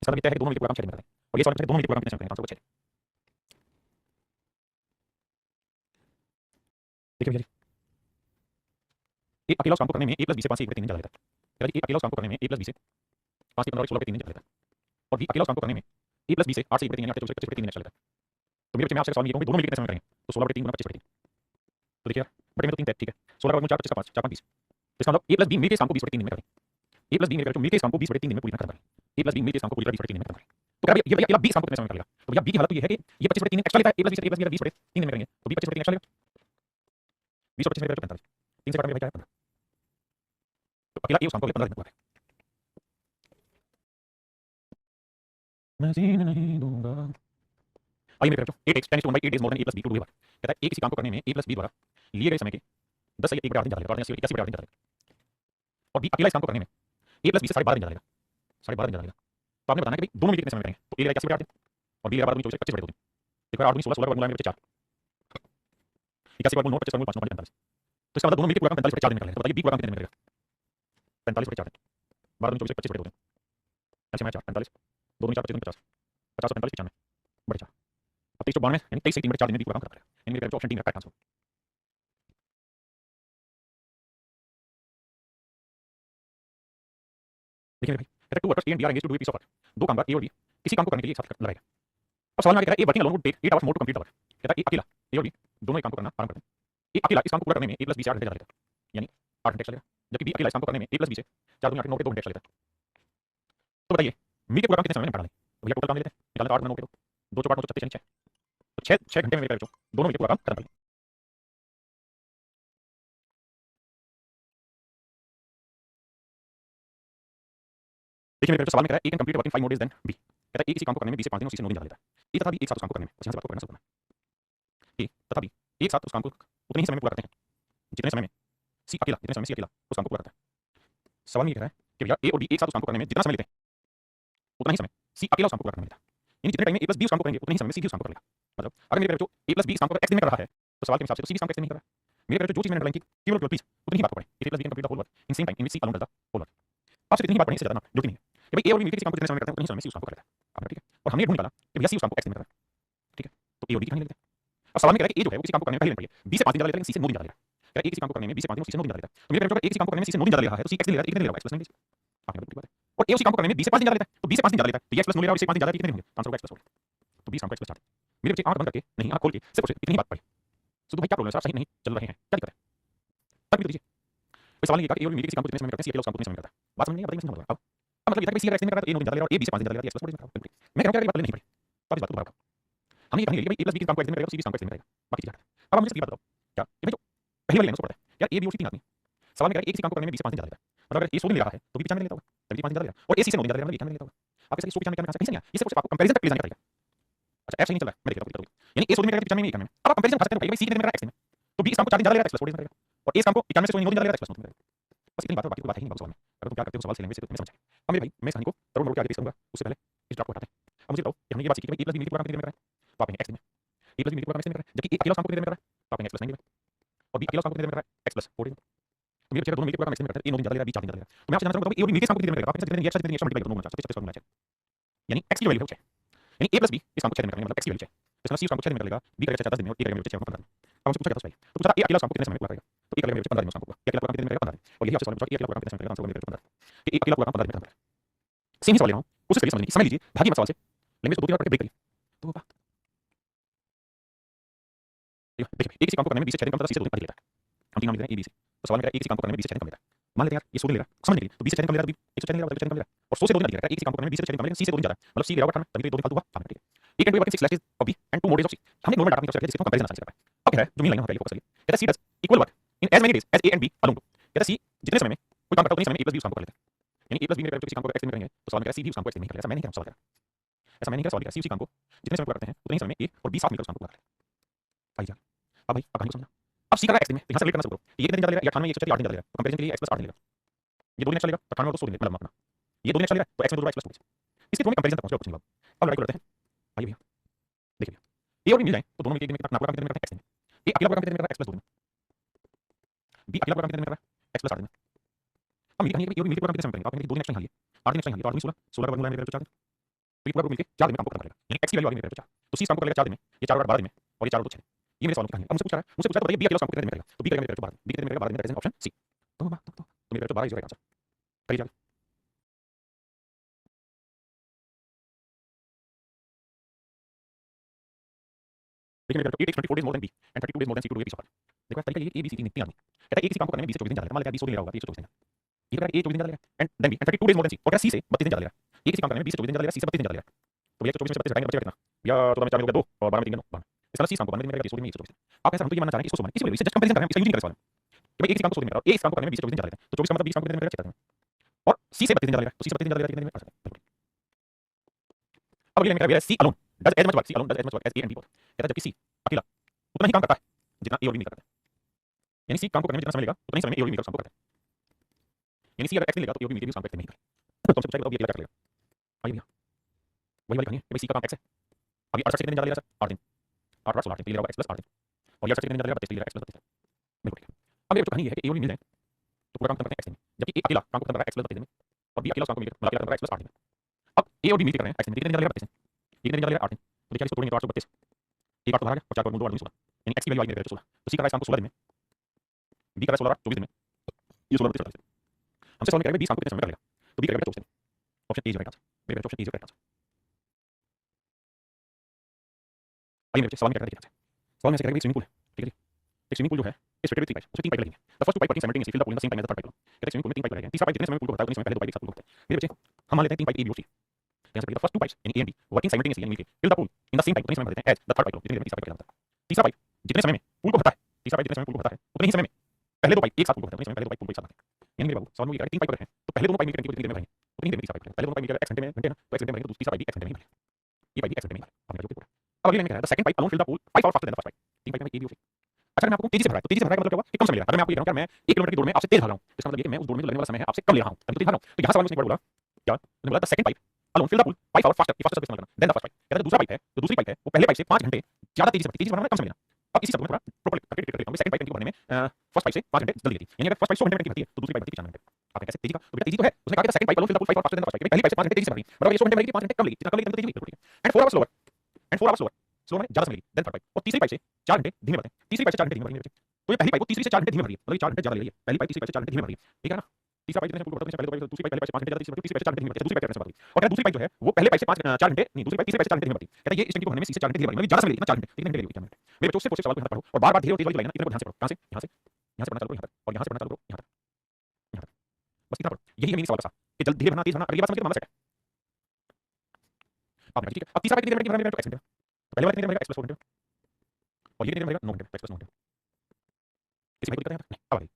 इसका मतलब है कि दोनों मिलकर पूरा काम 6 दिन में करेंगे और ये सवाल में दोनों मिलकर पूरा काम कितने समय करेंगे, आंसर होगा 6। देखिए भैया a अकेला उस काम को करने में a प्लस b से 5 से 1 3 दिन ज्यादा लेता है, यानी a अकेला उस काम को करने में a प्लस b से 5 से 15 16 3 दिन ज्यादा लेता है और b अकेला उस काम को करने में a प्लस b से 8 से 1 3 यानी 8 से 24 25 3 दिन एक्स्ट्रा लेता है। तो मेरे बच्चे मैं आपसे सवाल ये कहूंगा दोनों मिलकर कितने समय करेंगे, तो 16/3 गुना 25/3, तो देखिए यार बटे में तो 3 ठीक है, 16 का वर्गमूल 4 25 का 5 4 5 20, तो इसका मतलब a प्लस b मिलकर इस काम को 20/3 दिन में करें, a प्लस b मिलकर इस काम को 20/3 दिन में पूरी तरह खत्म करें, a प्लस b मिलकर इस काम को पूरी तरह 20/3 दिन में खत्म करें। तो क्या ये भैया अकेला b इस काम को कितने समय में करेगा, तो भैया b की हालत तो ये है कि ये 25/3 दिन एक्स्ट्रा लेता है, a प्लस b से a प्लस b 20/3 दिन में करेंगे तो b 25/3 एक्स्ट्रा लेगा, 20 और 25 में 45, 3 से काटा मेरा क्या है 15, तो अकेला a उस काम को 15 दिन में पूरा करें। मैं जीने नहीं दूंगा। आइए मेरे बच्चों 8x 10 days more than a plus b to do, कहता है a किसी काम को करने में a प्लस b द्वारा लिए गए समय के 10 से 1 बटे 8 दिन ज्यादा लगेगा, 81 बटे 8 दिन ज्यादा लगेगा और b अकेला इस काम को करने में a प्लस b से 12.5 दिन ज्यादा लगेगा, 12.5 दिन ज्यादा लगेगा। तो आपने बताना कि भाई दोनों मिलकर कितने समय में करेंगे, तो a लेगा 81 बटे 8 दिन और b लेगा 12 24 25 बटे 2 दिन, देखो 8 16 16 का वर्गमूल आएगा बच्चे 4, 81 वर्गमूल 9 25 वर्गमूल 5 9 45, तो इसका मतलब दोनों मिलकर पूरा काम 45 बटे 4 दिन में कर लेंगे। तो बताइए b पूरा काम कितने दिन में करेगा, 45 बटे 4 दिन 12 24 25 बटे 2 दिन, ऐसे में 4 45 2 4 25 50 50 45 95 बटे 4, अब 23 92 यानी 23 से 3 बटे 4 दिन में भी पूरा काम खत्म करेगा, यानी मेरे ऑप्शन 3 रखा है आंसर। देखिए भाई कहता है two workers A and B are engaged to do a piece of work, दो कामगार ए और बी किसी काम को करने के लिए एक साथ लगाएगा। अब सवाल में कहता है A working alone would take 8 hours more to complete the work, कहता है ए अकेला ए और बी दोनों एक काम को करना आराम करते हैं, ए अकेला इस काम को पूरा करने में ए प्लस बी से 8 घंटे लगेगा यानी 8 घंटे लगेगा, जबकि बी अकेला इस काम को करने में ए प्लस बी से 4 दूनी 8 9 के 2 घंटे लगेगा। तो बताइए मी के पूरा काम कितने समय में निपटा लें, तो भैया टोटल काम ले लेते हैं, निकालना 8 9 के 2 4 8 9 36 यानी 6 तो 6 घंटे में मेरे बच्चों दोनों मिलकर पूरा काम खत्म कर लें। देखिए मेरे बच्चों सवाल में कह रहा है A can complete work in 5 more days then B, कहता है ए किसी काम को करने में बी से 5 दिन और सी से 9 दिन ज्यादा लेता है, ए तथा बी एक साथ उस काम को करने में बस यहां से बात को करना शुरू करना है, ए तथा बी एक साथ उस काम को उतने ही समय में पूरा करते हैं जितने समय में सी अकेला जितने समय में सी अकेला उस काम को पूरा करता है। सवाल में ये कह रहा है कि भैया ए और बी एक साथ उस काम को करने में जितना समय लेते हैं उतना ही समय सी अकेला उस काम को पूरा करने में लेता है, यानी जितने टाइम में ए प्लस बी उस काम को करेंगे उतने ही समय में सी भी उस काम को कर लेगा। मतलब अगर मेरे बच्चों ए प्लस बी इस काम को एक्स दिन में कर रहा है तो सवाल के हिसाब से तो सी भी इस काम को एक्स दिन में कर रहा है। मेरे बच्चों जो चीज मैंने अंडरलाइन की केवल प्लीज उतनी ही बात को पढ़ें, A plus B can complete the whole work in same time in which C alone does the whole work, आपसे इतनी ही बात पढ़ें, इससे ज्यादा ना, जो कि नहीं है कि भाई ए और बी मिलकर किसी काम को जितने समय में करते हैं उतने ही समय में सी उस काम को कर लेता है। ठीक है, और हमने ढूंढ निकाला कि भैया सी उस काम को एक्स दिन में कर रहा है, ठीक है, तो ए और बी की कहानी लिखते हैं। अब सवाल में कह रहा है कि ए जो है वो किसी काम को करने में पहले पड़ी है, बी से 5 दिन ज्यादा लेता है लेकिन सी से 9 दिन ज्यादा लेता है। कह रहा है ए किसी काम को करने में बी से 5 दिन और सी से 9 दिन ज्यादा लेता है, तो मेरे बेटा एक किसी काम को करने में सी से 9 दिन ज्यादा ले रहा है तो सी एक्स दिन ले रहा है, एक दिन ले रहा है एक्स प्लस 9 लीजिए, आपने बड़ी बात है। और ए उसी काम को करने में बी से 5 दिन ज्यादा लेता है तो बी से 5 दिन ज्यादा लेता है, तो ये एक्स प्लस 9 ले रहा है और इससे 5 दिन ज्यादा कितने होंगे, आंसर होगा एक्स प्लस 4। तो 20 काम को एक्स प्लस 4। मेरे बच्चे आंख बंद करके नहीं आंख खोल के सिर्फ इतनी ही बात पढ़े। तो भाई क्या प्रॉब्लम है सर, सही नहीं चल रहे हैं, क्या दिक्कत है, तब भी तो दीजिए। कोई सवाल नहीं है कि ए और बी किसी काम को कितने समय में करते हैं, सी अकेला उस काम को कितने समय में करता है, बात समझ नहीं बताइए, समझ अब मतलब ये था कि सी अगर एक्स दिन में कर रहा है तो ए 9 दिन ज्यादा ले रहा है और ए बी से 5 दिन ज्यादा ले रहा है, एक्स प्लस 4 दिन करता है। मैं कह रहा हूं कि बात नहीं पड़ी, तब इस बात को दोबारा हमने ये कहानी लिखी भाई ए प्लस बी किसी काम को एक्स दिन में करेगा तो सी भी काम को एक्स दिन में करेगा, बाकी चीजें हटा। अब मुझे बात बताओ क्या कि भाई जो पहली वाली लाइन पढ़ता है यार ए बी और सी तीन आदमी, सवाल में कह रहा है एक किसी काम को करने में 20 से 5 दिन ज्यादा लेता है, मतलब अगर ए 100 दिन ले रहा है तो बी 95 दिन लेता होगा, तभी 5 दिन ज्यादा ले रहा है, और ए सी से 9 दिन ज्यादा ले रहा है, मतलब 91 दिन लेता होगा। आप इसके 100 95 में कहीं से नहीं आया, ये सिर्फ आपको कंपैरिजन तक ले जाने का तरीका। अच्छा एफ सही नहीं चल रहा है, मैं देख रहा हूं, यानी ए 100 दिन में करेगा तो 95 में 91 में, अब आप कंपैरिजन कर सकते हो भाई सी कितने में कर रहा है एक्स दिन में, तो बी इस काम को 4 दिन ज्यादा ले रहा है एक्स प्लस 4 दिन करेगा, और ए इस काम को 91 से 9 दिन ज्यादा ले रहा है एक्स प्लस 9 दिन करेगा। बस इतनी बात है, बाकी कोई बात है ही नहीं सवाल में, अगर तुम क्या करते हो सवाल से लेंगे से तुम्हें समझ आएगा। अब मेरे भाई मैं इस कहानी को तरुण मोड़ के आगे पेश करूंगा, उससे पहले इस ड्राफ्ट को हटाते हैं। अब मुझे बताओ कि हमने ये बात सीखी कि भाई ए प्लस बी पूरा काम कितने दिन में कर रहा है, तो आप एक्स दिन में, ए प्लस बी पूरा काम कितने दिन में कर रहा है, जबकि ए अकेला काम को कितने दिन में कर रहा है, तो आप एक्स प्लस 9 दिन में, और बी अकेला काम को कितने दिन में कर रहा है एक्स प्लस 4 दिन। तो मेरे बच्चे दोनों मिलकर पूरा काम एक्स दिन में करते हैं, ए 9 दिन ज्यादा ले रहा है बी 4 दिन ज्यादा ले रहा है, तो मैं आपसे जानना चाहूंगा ए और बी किस काम को कितने दिन में करेगा, आप कितने दिन एक्स्ट्रा कितने एक्स्ट्रा मल्टीप्लाई कर दो 9 4 36 यानी एक्स की वैल्यू है, यानी ए प्लस बी इस काम को 6 दिन में करेंगे, मतलब एक्स की वैल्यू 6, तो इसका सी उस काम को 6 दिन में कर लेगा, बी करेगा 10 दिन में और ए करेगा 6 15 दिन। अब मुझसे पूछा जाता है तो पूछा ए अकेला काम को कितने समय में पूरा करेगा, तो ए करेगा 15 दिन में उस काम को, ए अकेला काम कितने दिन में करेगा 15 दिन, और यही आपसे सवाल पूछा ए अकेला काम कितने समय में करेगा, आंसर होगा मेरे 15 कि ए अकेला पूरा काम 15 दिन में करेगा। सेम ही सवाल ले रहा हूं, कोशिश करिए समझने की, समय लीजिए, भागिए मत सवाल से, लैंग्वेज को 2 3 बार पढ़ के ब्रेक करिए, तो होगा देखिए एक किसी काम को करने में 20 से 6 दिन कम, 30 से 2 दिन अधिक लेता है, हम तीन नाम लिख रहे हैं ए बी से, तो सवाल में कह रहा है एक किसी काम को करने में 20 से 6 दिन कम लेता है, मान लेते हैं यार ये 100 दिन ले रहा है, समझने के लिए तो 20 से 6 दिन कम ले रहा है, 106 दिन ले रहा है, 106 दिन कम ले रहा है, और 100 से 2 दिन अधिक लेता है, एक किसी काम को करने में 20 से 6 दिन कम लेकिन सी से 2 दिन ज्यादा है, मतलब सी ले रहा होगा 18 तभी 2 दिन फालतू हुआ, ठीक है। एक and 2 working 6 slashes of B and 2 more days of C, हमने नॉर्मल डाटा में जिससे कंपैरिजन आसानी से कर पाए। अब कह रहा है जो मेन लाइन है पहले फोकस करिए, कहता है C does equal work in as many days as A and B alone, कहता है सी जितने समय में कोई काम करता है उतने समय में ए प्लस बी उस काम को कर लेता है, यानी ए प्लस बी मेरे किसी काम को एक्स दिन में करेंगे तो सवाल में कह रहा है सी भी उस काम को एक्स दिन में कर लेगा, ऐसा मैं नहीं कह रहा सवाल, ऐसा मैं नहीं कह रहा, सवाल कह रहा है सी उसी काम को जितने समय पूरा करते हैं उतने समय में ए और बी साथ मिलकर उस काम को पूरा करते हैं। आइए अब भाई अब कहानी को समझना, अब सी कर रहा है एक्स दिन में, तो यहां से रिलेट करना शुरू करो, ये कितने दिन ज्यादा ले रहा है, 98 104 8 दिन ज्यादा ले रहा है, तो कंपैरिजन के लिए एक्स प्लस 8 दिन लेगा, ये 2 दिन एक्स्ट्रा लेगा तो 98 और 100 दिन मतलब अपना, ये 2 दिन एक्स्ट्रा ले रहा है तो एक्स में 2 एक्स प्लस 2, इसके दोनों कंपैरिजन तक पहुंच गया, कुछ नहीं बात। अब लड़ाई करते हैं, आइए भैया देखिए भैया ए और बी मिल जाए तो दोनों मिलकर एक दिन में कितना पूरा काम कितने दिन में करते हैं एक्स दिन में, ए अकेला पूरा काम कितने दिन में करता है एक्स प्लस 2 दिन में, बी अकेला पूरा काम कितने दिन में करता है एक्स प्लस 8 दिन में। अब मेरी कहानी है कि ए और बी मिलकर पूरा काम कितने समय करेंगे, आप 2 दिन एक्स्ट्रा यहाँ लिए 8 दिन एक्स्ट्रा यहाँ लिए, तो 8 16 16 का वर्गमूल है मेरे 4 दिन, तो ये पूरा मिलकर 4 दिन में काम को खत्म करेगा, यानी एक्स की वैल्यू आ गई मेरे 4, तो सी इस काम को करेगा 4 दिन में, ये 4 और 12 दिन में, और ये 4 और 2 6 दिन, ये मेरे सवाल की कहानी है। अब मुझसे पूछा है मुझसे पूछा तो बताइए बी अकेला काम को कितने दिन में करेगा, तो बी करेगा मेरे 12 दिन, बी कितने दिन में करेगा 12 दिन में करेगा ऑप्शन सी, तो मेरे 12 इज राइट आंसर, करिए जाके देखिए मेरे 8 takes 24 days more than B and 32 days more than C to do a piece of art। देखो तरीका ये है कि A B C तीन आदमी कहता है एक किसी काम को करने में 20 से 24 दिन ज्यादा लगता है, मान लेते हैं 20 दिन लगा होगा 20 से 24 दिन, ये कहता है A 24 दिन ज्यादा लगेगा and then B and 32 days more than C, और कहता है C से 32 दिन ज्यादा लगेगा, ये किसी काम करने में 20 से 24 दिन ज्यादा लगेगा, C से 32 दिन ज्यादा लगेगा, तो भैया 24 में से 32 घटाएंगे बचेगा कितना, या तो में 4 में हो गया 2 और 12 में 3 9 इसका C काम को करने में लगेगा 20 में 124 दिन। आप कैसे हम तो ये मानना चाह रहे हैं इसको समान, इसी जस्ट कंपैरिजन कर रहे हैं, इसका यूज नहीं कर रहे सवाल कि भाई एक किसी काम को 100 दिन में करा और एक काम को करने में 20 से 24 दिन ज्यादा लगता है, तो 24 का मतलब 20 काम को करने में लगेगा 6 दिन, और C से 32 दिन ज्यादा लगेगा, तो C से 32 दिन ज्यादा लगेगा कितने दिन में आ सकता है। अब अगले में C alone does as much work, C alone does as much work as A and B both, कहता है जबकि C अकेला उतना ही काम करता है जितना A और B मिलकर करते हैं, यानी C काम को करने में जितना समय लेगा उतना ही समय में A और B मिलकर काम को करते हैं, यानी C अगर X लेगा तो A और B मिलकर भी उस काम को X नहीं करेगा, तो हमसे पूछा बताओ B अकेला कर लेगा, आइए भैया वही वाली कहानी है कि भाई C का काम X है, अब ये 68 कितने दिन ज्यादा ले रहा है 8 दिन, 8 16 दिन ले रहा X प्लस 8 दिन, और ये 68 कितने दिन ज्यादा ले रहा 32 ले रहा X प्लस 32, बिल्कुल ठीक है। अब ये जो कहानी है कि A और B मिल जाए तो पूरा काम करते हैं X दिन में, जबकि A अकेला काम को करता है X प्लस 32 दिन में, और B अकेला उस काम को मिलकर मतलब अकेला करता है X प्लस 8 दिन में। अब A और B मिलकर कर रहे हैं X दिन में, कितने दिन ज्यादा लेगा 32 दिन, ये कितने दिन ज्यादा लेगा 8 दिन, तो देखिए इसको तोड़ेंगे तो 832, एक 8 तो बाहर आ गया और 4 2 8 16, यानी X की वैल्यू आई मेरे 16, तो C का काम को 16 दिन में, B का 16 24 दिन में, ये 16 32 हमसे सवाल में कह रहा है 20 काम को कितने समय में कर लेगा, तो B करेगा 24 दिन, option A is right answer, मेरे option A is right answer. आइए मेरे सवाल में क्या कहता है, सवाल में से कह रहा है स्विमिंग पूल है, ठीक है जी, एक स्विमिंग पूल जो है इस फिटेड विद 3 पाइप्स, उसमें 3 पाइप लगेंगे, the first 2 pipe working simultaneously fill the pool in the same time as the third pipe, कहते हैं स्विमिंग पूल में 3 पाइप लगेंगे, तीसरा पाइप जितने समय पूल को भरता है उतने समय पहले 2 पाइप एक साथ पूल को भरते हैं। मेरे बच्चे हम मान लेते हैं 3 पाइप ए बी और सी, यहां से द फर्स्ट 2 पाइप्स यानी A and B working simultaneously यानी मिलके fill the pool in the same time उतने समय भर देते हैं एज द थर्ड पाइप, जितने तीसरा पाइप लगता है, तीसरा पाइप जितने समय में पूल को भरता है, तीसरा पाइप जितने समय पूल को भरता है उतने ही समय में पहले 2 पाइप एक साथ पूल को भरते हैं, उतने समय पहले 2 पाइप पूल को एक साथ भरते हैं, यानी मेरे बाबू सवाल में ये कह रहा है 3 पाइप रखे हैं तो पहले दोनों पाइप मिलकर कितनी देर में भरेंगे, उतनी देर में तीसरा पाइप, पहले दोनों पाइप मिलकर x घंटे में घंटे ना तो x घंटे में भरेंगे तो तीसरा पाइप भी x घंटे में ही भरेगा, ये पाइप भी x घंटे में ही भरेगा, आपने जो पूरा। अब अगली लाइन में कह रहा है the second pipe alone fill the pool 5 hour faster than the first pipe, 3 pipe में ए बी और सी। अच्छा मैं आपको तेजी से भरा है तो तेजी से भरा का मतलब क्या हुआ कि कम समय लेगा, अगर मैं आपको ये कहूं कि मैं 1 किलोमीटर की दौड़ में आपसे तेज भाग रहा हूं तो इसका मतलब ये कि मैं उस दौड़ में जो लगने वाला समय है आपसे कम ले रहा हूं, तभी तो तेज भाग रहा हूं, तो यहां सवाल में उसने बोला क्या मैंने बोला the second pipe alone fill the pool 5 hour faster, faster इस्तेमाल करना देन द फर्स्ट पाइप, कहता है दूसरा पाइप है तो दूसरी पाइप है वो पहले पाइप से 5 घंटे ज्यादा तेजी से भरती, तेजी से भरना कम समय लेना। अब इसी शब्द में थोड़ा प्रॉपर्ली करके लेता हूं, सेकंड पाइप की भरने में फर्स्ट पाइप से 5 घंटे जल्दी लेती, यानी अगर फर्स्ट पाइप 100 घंटे की भरती है तो दूसरी पाइप भरती है 95 घंटे। आप कैसे तेजी का, तो बेटा तेजी तो है, उसने कहा कि सेकंड पाइप वालों फिल द फुल 5 और faster than the first pipe, पहली पाइप से 5 घंटे तेजी से भर रही है, मतलब ये 100 घंटे भरेगी 5 घंटे कम लेगी, जितना कम लेगी तेजी हुई, and 4 hours slower, and 4 hours slower, slow में ज्यादा समय लेगी देन थर्ड पाइप, और तीसरी पाइप से 4 घंटे धीमे बढ़ते हैं, तीसरी पाइप से 4 घंटे धीमे बढ़ेंगे, तो ये पहली पाइप वो तीसरी से 4 घंटे धीमे भर रही है, मतलब ये 4 घंटे ज्यादा ले रही है, पहली पाइप तीसरी पाइप से 4 घंटे धीमे भर रही है, ठीक है ना। तीसरा पाइप जैसे पहले पहले दूसरी पाइप पहले 5 घंटे ज्यादा, तीसरी पाइप 4 घंटे धीमे बढ़ती है, दूसरी पाइप से बात हुई, और क्या दूसरी पाइप जो है वो पहले पाइप से 4 घंटे नहीं, दूसरी पाइप तीसरी पाइप से 4 घंटे धीमे बढ़ती है, कहता है ये इस टंकी को भरने में 30 से 4 घंटे धीमे बढ़ेगी, मतलब ज्यादा समय लेगी ना 4 घंटे, कितने घंटे लेगी क्या मिनट, मेरे बच्चों से कोशिश सवाल को यहाँ पढ़ो और बार-बार धीरे और तेज वाली लाइन ना इतने को ध्यान से पढ़ो, कहां से यहाँ से पढ़ना चालू करो यहाँ तक, और यहाँ से पढ़ना चालू करो यहाँ तक, यहाँ तक, बस इतना पढ़ो, यही है मेरी सवाल का सार कि जल्दी धीरे भरना तेज भरना, अगली बात समझ के मामला सेट है। अब ठीक है, अब तीसरा पाइप कितनी देर में भरेगा, x घंटे, तो पहले वाला कितनी देर में भरेगा, x + 4 घंटे, और ये कितनी देर में भरेगा 9 घंटे, x + 9 घंटे, किसी भाई को दिक्कत है नहीं, अब आ गई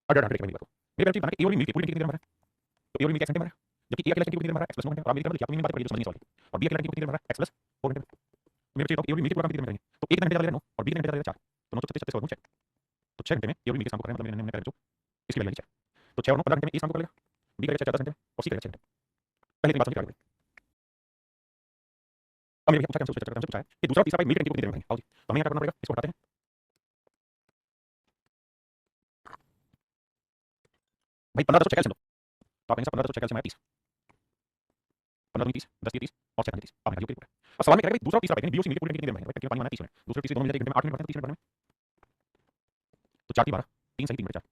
अडर 100 की बात को मेरे बेटी बना के ए वाली मिल के पूरी कितनी देर में भरा, तो ए वाली मिल के x घंटे में भरा, जबकि ए अकेला कितनी देर में भरा x + 9 घंटे, और आप मेरी मतलब क्या तुम्हें बात करिए जो समझ नहीं सवाल, और b अकेला कितनी देर में भरा x + 4 घंटे, मेरे बच्चे तो ए वाली मिल के पूरा कितनी देर में करेंगे, तो 1 घंटे ज्यादा ले 9 और b घंटे ज्यादा ले 4, तो 9 36 36 चेक, तो 6 घंटे में ए वाली मिल के शाम को करें, मतलब मैंने करें जो इसकी वैल्यू चेक, तो 6 और 9 15 घंटे में ए शाम को करेगा, b करेगा 4 10 घंटे और c करेगा 6 घंटे, पहले इतनी बात समझ के आगे अब मेरे पूछा हमसे पूछा है कि दूसरा तीसरा पाइप मिल के कितनी देर में भरेंगे, आओ जी तो हमें क्या करना पड़ेगा, इसको हटाते हैं, भाई 15 10 चेक कैंसिल, तो आप कहेंगे 15 10 चेक कैंसिल में 30, 15 दूनी 30 10 30 और 6 30, आपने कहा और सवाल में कह रहा है दूसरा तीसरा पाइप यानी बीओसी मिल के पूरे कितनी देर में भरेंगे, पानी माना 30 मिनट, दूसरे तीसरे दोनों मिल जाए 1 घंटे में 8 मिनट भरते हैं, 30 मिनट भरने में, तो 4 3 12 3 सही 3 मिनट 4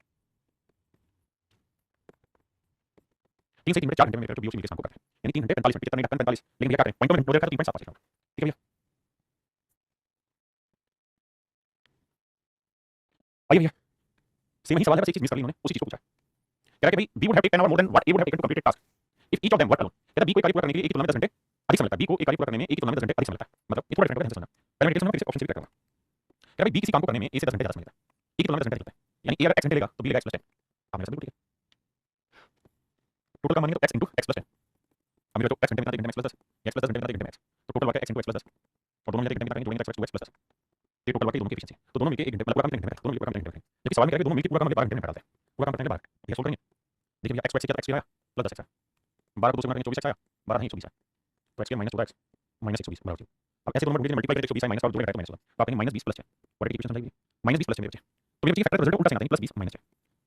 3 से 3 मिनट 4 घंटे में मेरे बीओसी मिल के शाम को करते हैं, यानी 3 घंटे 45 मिनट कितना नहीं 45, लेकिन भैया क्या करें पॉइंट में हो जाएगा तो 3.7 ठीक है भैया। आइए भैया सेम ही सवाल है, बस एक चीज मिस कर ली उन्होंने, उसी चीज को पूछा है, कह रहा है कि भाई B would have taken 10 hour more than what A would have taken to complete task if each of them work alone, कहता है बी को एक कार्य पूरा करने के लिए ए की तुलना में 10 घंटे अधिक समय लगता है, बी को एक कार्य पूरा करने में ए की तुलना में 10 घंटे अधिक समय लगता है, मतलब ये थोड़ा डिफरेंट है, ध्यान से समझना, पहले मैं डिटेल समझना फिर ऑप्शन से भी करूंगा, कह रहा है बी किसी काम को करने में ए से 10 घंटे ज्यादा समय लगता है, ए की तुलना में 10 घंटे लगता है, यानी ए अगर x घंटे लेगा तो बी लेगा x + 10, आपने सब ठीक है, टोटल का मानेंगे तो x * x + 10, अब मेरा जो x घंटे में घंटे में x + 10 x + 10 घंटे में घंटे में x, तो टोटल वाला x * x + 10 और दोनों मिलकर घंटे में करेंगे जोड़ेंगे तो x + 10, ये टोटल वाला दोनों की एफिशिएंसी, तो दोनों मिलकर 1 घंटे मतलब पूरा काम घंटे में, दोनों मिलकर पूरा काम घंटे में, जबकि सवाल में कह रहा है दोनों मिलकर पूरा काम 12 घंटे में कराते हैं, पूरा काम करने के बाद ये सोल्व करेंगे, देखिए भैया x + x किया तो x आया + 10x आया, 12 को 2 से गुणा करेंगे 24x आया, 12 नहीं 120 आया, तो x के -14x -120 बराबर 0, अब ऐसे दोनों में मल्टीप्लाई करके 120 -12 जोड़ेंगे -14, तो आप कहेंगे -20 + 6, व्हाट इक्वेशन समझाइए -20 + 6 मेरे बच्चे, तो मेरे बच्चे फैक्टर रिजल्ट उल्टा से आते हैं +20 -6,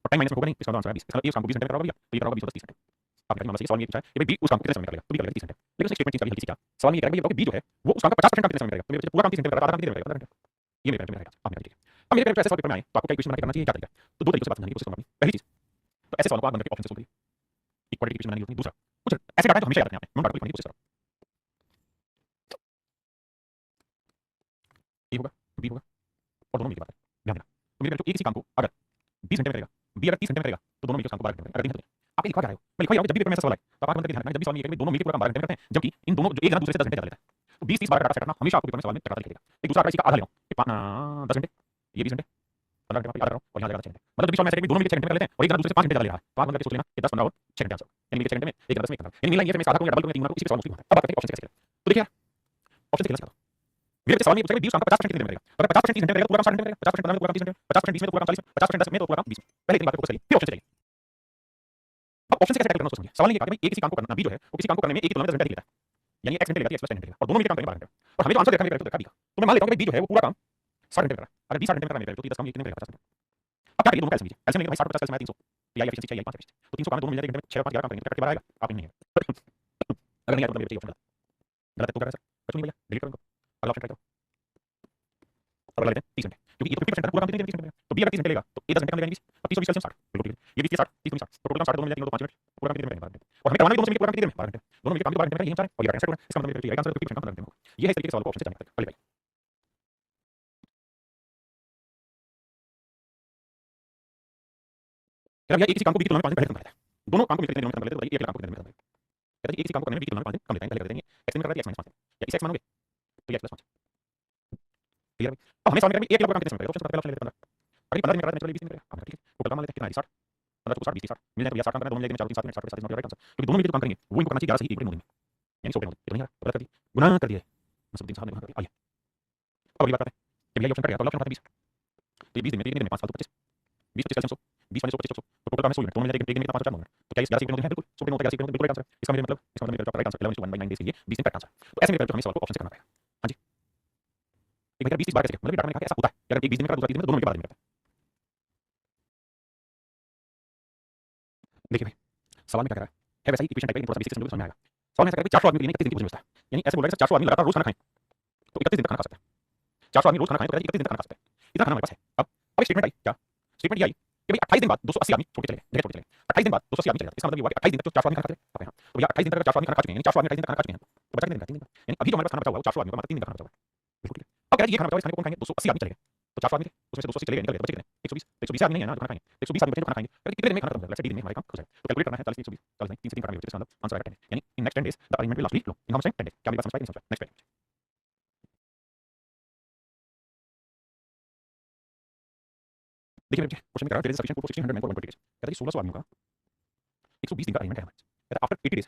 और टाइम माइनस में होगा नहीं, इसका आंसर है 20, मतलब ये काम को 20 घंटे में करा भैया, तो ये करा 20 + 30 घंटे, आप कहते हैं मामला सही, सवाल ये पूछा है कि भाई बी उस काम को कितने समय में करेगा, तो बी करेगा 30 घंटे, लेकिन उसने स्टेटमेंट चेंज कर दी हल्की सी, क्या सवाल ये कह रहा है कि बी जो है वो उस काम का 50% काम कितने समय में करेगा, तो मेरे बच्चे पूरा काम 30 घंटे में करेगा, आधा काम कितने में करेगा, आधा घंटे, ये मेरे पेपर में रहेगा, आपने ठीक है, अब मेरे पेपर ऐसे सवाल पेपर में आए तो आपको क्या इक्वेशन बना के करना चाहिए, क्या तरीका, तो दो तरीकों से बात समझने की कोशिश करूंगा, पहली चीज तो ऐसे सवालों को आप बंद करके ऑप्शन से सोल्व करिए, इक्वालिटी इक्वेशन बनानी होती है, दूसरा कुछ ऐसे डाटा है तो हमेशा याद रखना है, नॉन डाटा को लिखने की कोशिश करो, ए होगा बी होगा और दोनों मिलकर बात है, ध्यान देना, तो मेरे बच्चों एक ही काम को अगर 20 घंटे में करेगा, बी अगर 30 घंटे में करेगा तो दोनों मिलकर काम को 12 घंटे में करेगा, अगर 3 घंटे आप लिखवा क्या रहे हो, मैं लिखवा रहा हूं जब भी पेपर में ऐसा सवाल आए तो आप बंद करके ध्यान रखना, जब भी सवाल ये करेगा दोनों मिलकर पूरा काम 12 घंटे में करते हैं, जबकि इन दोनों जो एक जना दूसरे से 10 घंटे ज्यादा लेता है, तो 20 30 12 का डाटा सेट करना हमेशा आपको पेपर में सवाल में टकराता दिखेगा, एक दूसरा इसी का आधा ले लो 10 घंटे, ये 20 घंटे 15 घंटे आधा करो और यहाँ लगा 6 घंटे, मतलब जब भी सवाल में ऐसा दोनों मिलकर 6 घंटे में कर लेते हैं और एक जना दूसरे से 5 घंटे ज्यादा ले रहा है, तो आप बंद करके सोच लेना कि 10 15 और 6 घंटे आंसर, यानी मिलकर 6 घंटे में एक जना 10 में एक घंटा, यानी मिला ये मैं आधा करूंगा डबल करूंगा 3 को इसी के सवाल मुश्किल होता है, अब बात करते हैं ऑप्शन से कैसे करें, तो देखिए ऑप्शन से खेलना सिखाता हूं, मेरे सवाल में ये पूछा कि 20 काम का 50% कितने में करेगा, अगर 50% 30 घंटे करेगा तो पूरा काम 60 घंटे करेगा, 50% 15 में तो पूरा काम 30 घंटे, 50% 20 में तो पूरा काम 40 में, 50% 10 में तो पूरा काम 20 में, पहले इतनी बात को सही, फिर ऑप्शन से चलिए, अब ऑप्शन से कैसे टैकल करना सोचिए, सवाल ये कहा कि भाई एक किसी काम को करना, बी जो है वो किसी काम को करने में एक की तुलना में 10 घंटे लेता है, यानी x घंटे लेगा x + 10 घंटे और दोनों मिलकर काम करेंगे 12 घंटे, और हमें जो आंसर देखा मेरे देखा दिया, तो मैं मान लेता हूं कि बी जो है वो पूरा काम 60 घंटे में कर रहा है, अगर 20 60 घंटे में करना मेरे तो 30 10 काम ये कितने में करेगा 50 घंटे, अब क्या करिए दोनों का एलसीएम लीजिए, एलसीएम लेंगे भाई 60 50 कैलसियम 300, तो यही एफिशिएंसी चाहिए 5 एफिशिएंसी, तो 300 काम दोनों मिल जाएंगे घंटे में 6 5 11 काम करेंगे, तो करके बाहर आएगा, आप नहीं है अगर नहीं आया तो मेरे चाहिए ऑप्शन गलत है, तो क्या करें सर कुछ नहीं भैया डिलीट करो, अगला ऑप्शन ट्राई करो, अब अगला लेते हैं 30 घंटे, क्योंकि ये तो 50% है पूरा काम कितने 30 घंटे में, तो बी अगर 30 घंटे लेगा तो ए 10 घंटे कम लेगा 20, अब 30 20 कैलसियम 60 बिल्कुल ठीक है, ये 20 60 30 60 तो टोटल काम 60 दोनों मिल जाएंगे तो 5 मिनट पूरा काम कितने में करेंगे 12 घंटे, और हमें करवाना भी दोनों से मिलकर पूरा काम कितने में 12 घंटे, दोनों मिलकर काम 12 घंटे में ये हम चाह रहे हैं और ये राइट साइड होगा, इसका मतलब मेरे आंसर 50% काम 12 घंटे में होगा, ये है इस तरीके के सवाल को ऑप्शन से जाने का, अगले भाई क्या भैया एक किसी काम को बी की तुलना में 5 दिन पहले खत्म कर देता है, दोनों काम को मिलकर कितने दिनों में खत्म कर देते हैं, बताइए एक काम को कितने दिन में खत्म करेंगे, कहते हैं एक किसी काम को करने में बी की तुलना में 5 दिन कम लेते हैं, पहले कर देंगे x दिन में कर दिया x -5 दिन, या इसे x मानोगे तो ये x + 5, क्लियर है, अब हमें सवाल में एक काम कितने समय करेगा, ऑप्शन पहला ऑप्शन ले लेते हैं 15, अगर 15 दिन में करा दें चलो 20 दिन करेगा, हमने ठीक है टोटल काम लेते हैं कितना 60 15 को 60 20 30 60 मिल जाए तो 60 काम करना दोनों मिलकर 4 3 7 मिनट 60 60 राइट आंसर, क्योंकि दोनों मिलकर काम करेंगे वो इनको करना चाहिए 11 से 1 दिन में, यानी 100 दिन ये तो नहीं गलत कर दी गुनाह कर दिया है, मतलब दिन साहब ने गुनाह कर दिया, आइए अब अगली बात करते हैं कि भैया ये ऑप्शन कट गया तो ऑप्शन खाता 20, तो 20 दिन में 3 दिन में 5 साल तो 25 20 25 कैल्शियम 100 20 25 100 तो टोटल काम 100 यूनिट दोनों मिल जाएंगे 1 दिन में 5 4 मिनट, तो क्या इस 11 से 1 दिन है बिल्कुल 100 दिन होता है 11 से 1 दिन बिल्कुल राइट आंसर, इसका मतलब मेरा राइट आंसर 11 = 1/9 डेज के लिए 20 दिन करेक्ट आंसर, तो ऐसे मेरे हमें सवाल को ऑप्शन से करना पड़ेगा, हां जी एक भाई 20-30 बार कैसे, मतलब डाटा मैंने कहा कि ऐसा होता है कि अगर एक 20 दिन में करा, दूसरा 30 दिन में, दोनों मिलकर 12 दिन में करता है। देखिए भाई, सवाल में क्या कह रहा है वैसा ही इक्वेशन टाइप का, लेकिन थोड़ा सा बेसिक समझ में आएगा। सवाल में ऐसा कह रहा है कि 400 आदमी के लिए 31 दिन की भोजन व्यवस्था है, यानी ऐसे बोल रहा है कि 400 आदमी लगातार रोज खाना खाएं तो 31 दिन तक खाना खा सकते हैं। 400 आदमी रोज खाना खाएं तो 31 दिन तक खाना खा सकते हैं। इतना खाना हमारे पास है। अब एक स्टेटमेंट आई, क्या स्टेटमेंट ये आई कि भाई 28 दिन बाद 280 आदमी छोड़ के चले गए, जगह छोड़ के चले गए। 28 दिन बाद 280 आदमी चले जाते हैं, इसका मतलब ये हुआ कि 28 दिन तक तो 400 आदमी खाना खाते हैं। तो भैया 28 दिन तक अगर 400 आदमी खाना खा चुके हैं, यानी 400 आदमी 28 दिन तक खाना खा चुके हैं, तो बचा कितने दिन, 3 दिन। यानी अभी जो हमारे पास खाना बचा हुआ है वो 400 आदमी का मात्र 3 दिन का खाना बचा हुआ है। बिल्कुल ठीक है। अब कह रहा है ये खाना बचा हुआ है, इस खाने को कौन खाएंगे, 280 आदमी चले गए तो 400 आदमी थे, उसमें से 280 चले गए, निकल गए, बचे कितने, 120। 120 आदमी नहीं है ना जो खाना खाएंगे, 120 आदमी बचे जो खाना खाएंगे, तो कितने दिन में खाना खत्म हो जाएगा, 3 दिन में हमारे काम हो जाएगा। तो कैलकुलेट करना है 40 120 40 नहीं 3 से 3 काटना है, इसका मतलब आंसर आएगा 10 यानी in next 10 days the arrangement will last week लो in how much time, 10 days. क्या मेरी बात समझ पाए, नहीं समझ पाए, नेक्स्ट पेज। देखिए बच्चे, क्वेश्चन में कह रहा है there is sufficient food for 1600 men for 120 days। कहता है कि 1600 आदमियों का 120 दिन का अरेंजमेंट है हमारे। कहता है after 80 days,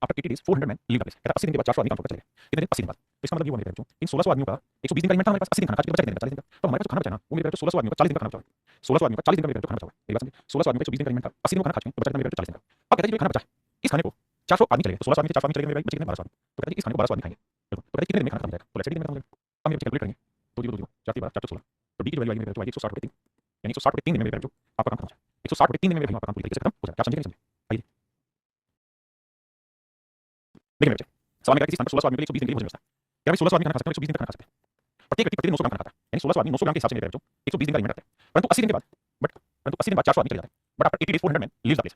after 80 days 400 men leave the place. कहता है 80 दिन के बाद 400 आदमी काम छोड़ कर चले गए। कितने दिन, 80 दिन बाद। तो इसका मतलब ये हुआ मेरे बच्चों, इन 1600 आदमियों का 120 दिन का अरेंजमेंट था हमारे पास, 80 दिन खाना खा के बचा कितने दिन, 40 दिन का। तो हमारे पास जो खाना बचा ना वो मेरे बच्चों 1600 आदमियों का 40 दिन का खाना बचा हुआ है। 1600 आदमियों का 40 दिन का मेरे बच्चों खाना बचा हुआ है। मेरी बात समझे, 1600 आदमियों का 120 दिन का अरेंजमेंट था, 80 दिन में खाना खा चुके हैं, तो बचा कितना मेरे बच्चों, 40 दिन का। अब कहते हैं जो खाना बचा है इस खाने को 400 आदमी चले गए, 1600 आदमी थे, 400 आदमी चले गए, मेरे बचे कितने, 1200 आदमी। तो कहते हैं इस खाने को 1200 आदमी खाएंगे। बिल्कुल। तो कहते हैं कितने दिन में खाना खत्म हो जाएगा, तो लेट्स से दिन में खत्म हो जाएगा। अब मेरे बच्चे कैलकुलेट करेंगे, 2 0 2 0 4 3 12 4 16। तो डी की वैल्यू आएगी मेरे बच्चों 160 बटे 3, यानी 160 बटे 3 दिन में मेरे बच्चों आपका काम खत्म हो जाएगा। 160 बटे 3 दिन में मेरे भाई आपका काम पूरी तरीके से खत्म हो जाएगा। क्या समझे कि नहीं समझे? आइए देखिए मेरे बच्चे, सवाल में कहा कि किसी स्थान पर 1600 आदमी के लिए 120 दिन के लिए भोजन व्यवस्था है। क्या भाई 1600 आदमी खाना खा सकते हैं, 120 दिन तक खाना खा सकते हैं। प्रत्येक व्यक्ति प्रतिदिन 900 ग्राम खाना खाता है, यानी 1600 आदमी 900 ग्राम के हिसाब से मेरे बच्चों 120 दिन का अरेंजमेंट रखते हैं। परंतु 80 दिन के बाद परंतु 80 दिन बाद 400 आदमी चले जाते हैं। But after 80 days 400 men leave the place.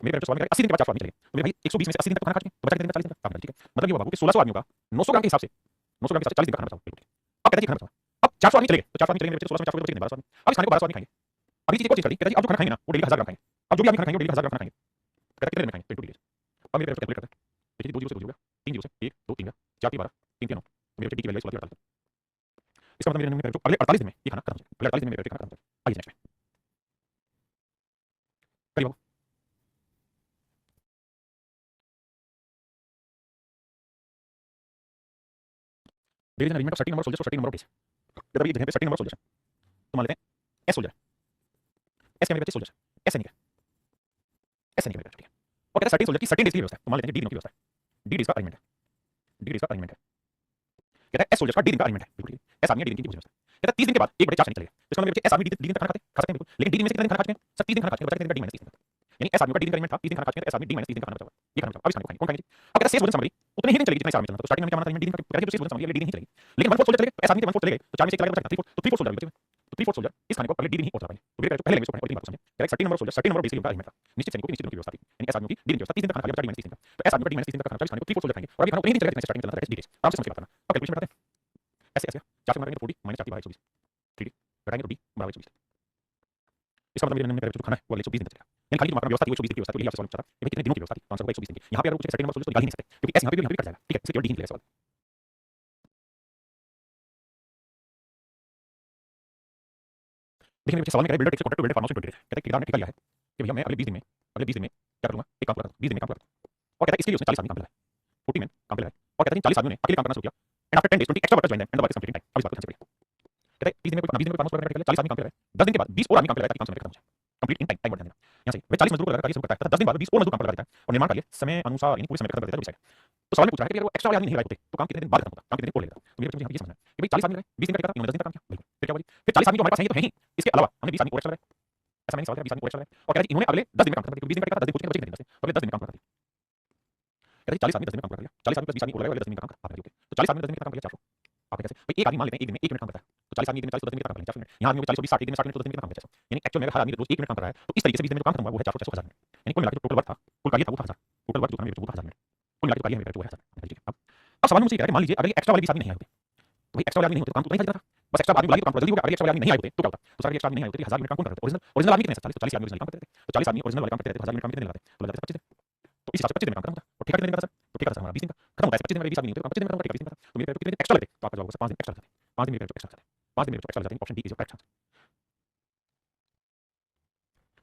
मेरे बच्चों सवाल में 80 दिन के बाद 400 आदमी चले गए, तो मेरे भाई 120 में से 80 दिन तक खाना खा चुके हैं, तो बचा कितने दिन, 40 दिन का काम। ठीक है, मतलब ये हुआ बाबू कि 1600 आदमियों का 900 ग्राम के हिसाब से 900 ग्राम के हिसाब से 40 दिन का खाना बचा हुआ। बिल्कुल। अब कहते हैं खाना बचा, अब 400 आदमी चले गए, तो 400 आदमी चले गए, मेरे बच्चे 1600 में 400 बचे कितने, 1200 आदमी। अब इस खाने को 1200 आदमी खाएंगे। अभी चीज को चेंज कर दी, कहते हैं अब जो खाना खाएंगे ना वो डेली 1000 ग्राम खाएंगे। अब जो भी आदमी खाना खाएंगे वो डेली 1000 ग्राम खाना खाएंगे। कहते हैं कितने दिन में खाएंगे, 22 डेज। अब मेरे बच्चे कैलकुलेट करते हैं, देखिए 2 0 से 2 0 हो गया, 3 0 से 1 2 3 गया, 4 3 12 3 3 9। तो मेरे बच्चे डी की वैल्यू 16 48। इसका मतलब मेरे जो अगले 48 दिन में ये खाना खत्म हो जाएगा, अगले 48 दिन में मेरे खाना खत्म हो जाएगा। आइए नेक्स्ट में करिए बाबू। There is an arrangement of certain number of soldiers for certain number of days. जब ये जगह पे सर्टेन नंबर ऑफ सोल्जर्स तो मान लेते हैं एस सोल्जर, एस के मेरे बच्चे सोल्जर, एस नहीं है, एस नहीं है मेरे बच्चे। ठीक है, और कहता है सर्टेन सोल्जर की सर्टेन डेज की व्यवस्था है, तो मान लेते हैं डी दिनों की व्यवस्था है, डी डेज का अरेंजमेंट है, डी डेज का अरेंजमेंट है। कहता है एस सोल्जर्स का डी दिन का अरेंजमेंट है। बिल्कुल, एस आदमी डी दिन की व्यवस्था है। कहता है 30 दिन के बाद 1/4 चले गए, तो इसका मतलब एस आदमी डी दिन तक खाना खा सकते हैं। बिल्कुल, लेकिन डी दिन में से कितने दिन खाना खा चुके हैं, सब 30 दिन खाना खा चुके हैं, बचा कितने दिन का, डी माइनस 30 दिन। यानी एस आदमी का डी दिन का अरेंजमेंट था, 30 दिन खाना खा चुके हैं, एस आदमी डी माइनस 30 दिन का खाना बचा हुआ है। ये खाना बचा, अब इस खाने को खाएंगे, कौन खाएंगे। अब कहता है शेष भोजन सामग्री उतने ही दिन चलेगी जितना इस आदमी चलना था। तो स्टार्टिंग में क्या माना था, डी दिन का, कहता है जो शेष भोजन सामग्री अगले डी नहीं चलेगी, लेकिन 1/4 सोल्जर चले गए, एस आदमी के 1/4 चले गए, तो 4 में से 1 चला गया, बचा 3/4, तो 3/4 सोल्जर बचे हुए। तो 3/4 सोल्जर इस खाने को अगले डी दिन ही पहुंचा पाएंगे। तो मेरे पहले लैंग्वेज को पढ़ें और 3 बात को समझें। कहता है certain number of soldier, certain number of days का अरेंजमेंट था, निश्चित सैनिकों की निश्चित दिनों की व्यवस्था थी, यानी एस आदमियों की डी दिन की व्यवस्था 30 दिन तक खाना खा लिया, बचा डी माइनस 30 दिन का। तो एस आदमी का डी माइनस 30 दिन तक खाना, 40 खाने को 3/4 सोल्जर खाएंगे, और अभी खाना उतने ही दिन चलेगा जितने स्टार्टिंग में चलना था, डी डेज। आराम से समझ के बात करना। अब कैलकुलेशन बताते हैं, ऐसे ऐसे 4 से मारेंगे तो 4D माइनस 4 120, 3D घटाएंगे तो डी बराबर 120। इसका मतलब मेरे जो खाना है वो 120 दिन तक चलेगा, यानी खाली जो मात्रा व्यवस्था थी वो 120 दिन की व्यवस्था, तो यही आपसे सवाल पूछा था कि कितने दिनों की व्यवस्था थी, तो आंसर होगा 120 दिन की। यहाँ पे अगर पूछे सर्टेन नंबर सोल्जर तो निकाल ही नहीं सकते, क्योंकि एस यहाँ पे भी कट जाएगा। ठीक है, इससे केवल डी निकलेगा सवाल। देखिए मेरे सवाल में कह रहा है builder takes contract to build farm house in 20 days. कहता है ठेकेदार ने ठेका लिया है कि भैया मैं अगले 20 दिन में क्या करूंगा, एक काम पूरा करूंगा, 20 दिन में काम पूरा करूंगा। और कहता है इसके लिए उसने 40 आदमी काम पे लगाए, 40 मैन काम पे लगाए, और कहता है 40 आदमियों ने अकेले काम करना शुरू किया, and after 10 days 20 extra workers join them and the work is completed in time. अब इस बात को ध्यान से पढ़िए। कहता है 30 दिन में कोई 20 दिन में काम पूरा करने के लिए 40 आदमी काम पे लगाए, 10 दिन के बाद 20 और आदमी काम पे लगाए ताकि काम समय खत्म हो जाए, complete in time, time work देना। यहां से वे 40 मजदूर को लगाकर कार्य शुरू करता है, कहता है 10 दिन बाद 20 और मजदूर काम पर लगा देता है और निर्माण कार्य समय अनुसार यानी पूरे समय खत्म कर देता है जो भी है। तो सवाल में पूछ रहा है कि अगर वो एक्स्ट्रा वाले आदमी नहीं लगाए होते तो काम कितने दिन बाद खत्म होता, काम कितने दिन और लगता। तो मेरे बच्चे मुझे ये समझना है कि भाई 40 आदमी लगाए, 20 दिन का ठेका था, इन्होंने 10 दिन का काम किया। बिल्कुल, फिर क्या हुआ, फिर 40 आदमी जो हमारे पास है ये तो है ही, इसके अलावा हमने 20 आदमी और एक्स्ट्रा लगाए। ऐसा मैंने सवाल किया 20 आदमी और एक्स्ट्रा लगाए, और कह रहा है इन्होंने अगले 10 दिन में काम खत्म कर दिया, 20 दिन का ठेका था, 10 दिन पूछे, बचे कितने दिन, 10 दिन, तो अगले 10 दिन में काम पूरा कर दिया। कहते हैं 40 आदमी 10 दिन में काम पूरा कर लिया, 40 आदमी प्लस 20 आदमी और लगाए, अगले 10 दिन में काम खत्म। तो 40 आदमी 10 दिन में काम कर लिया 400। आप कैसे भाई एक आदमी मान लेते हैं 1 दिन में 1 मिनट काम करता है, तो 40 आदमी 1 दिन में 40 तो 10 दिन में काम कर लेंगे 400 मिनट। यहाँ आदमी 40 20 60 1 दिन में 60 मिनट तो 10 दिन में काम कर लेंगे। यानी एक्चुअल में हर आदमी रोज 1 मिनट काम कर रहा है, तो इस तरीके से 20 दिन में जो काम खत्म हुआ वो है 400 1000 मिनट। यानी कुल मिलाकर जो टोटल वर्क था, कुल कार्य था वो था 1000, टोटल वर्क जो था मेरे वो था 1000 मिनट, कुल मिलाकर जो कार्य है मेरे वो है 1000। ठीक है, अब सवाल मुझसे ये कह रहा है कि मान लीजिए अगर एक्स्ट्रा वाले 20 आदमी नहीं आए होते, तो भाई एक्स्ट्रा वाले आदमी नहीं होते तो काम तो नहीं चल रहा था, बस एक्स्ट्रा आदमी बुलाइए तो काम जल्दी होगा। अगर एक्स्ट्रा वाले आदमी नहीं आए होते तो क्या होता, तो सारे एक्स्ट्रा आदमी नहीं आए होते तो 1000 मिनट काम कौन करता, ओरिजिनल ओरिजिनल आदमी कितने हैं 40, तो 40 आदमी ओरिजिनल काम करते थे, तो 40 आदमी ओरिजिनल वाले काम करते थे, तो 1000 मिनट काम कितने लगाते, तो लगाते 25 दिन। तो इस हिसाब से 25 दिन में काम खत्म होता, और ठेका कितने दिन का था सर, तो ठेका था हमारा 20 दिन का खत्म होता है, 25 दिन में 20 आदमी नहीं होते, 25 दिन में खत्म होता है, 20 दिन का। तो मेरे कितने दिन एक्स्ट्रा लगते, तो आपका जवाब होगा 5 दिन एक्स्ट्रा लगते, 5 दिन मेरे एक्स्ट्रा लगते, 5 दिन मेरे एक्स्ट्रा लगते हैं। Option D is your correct answer.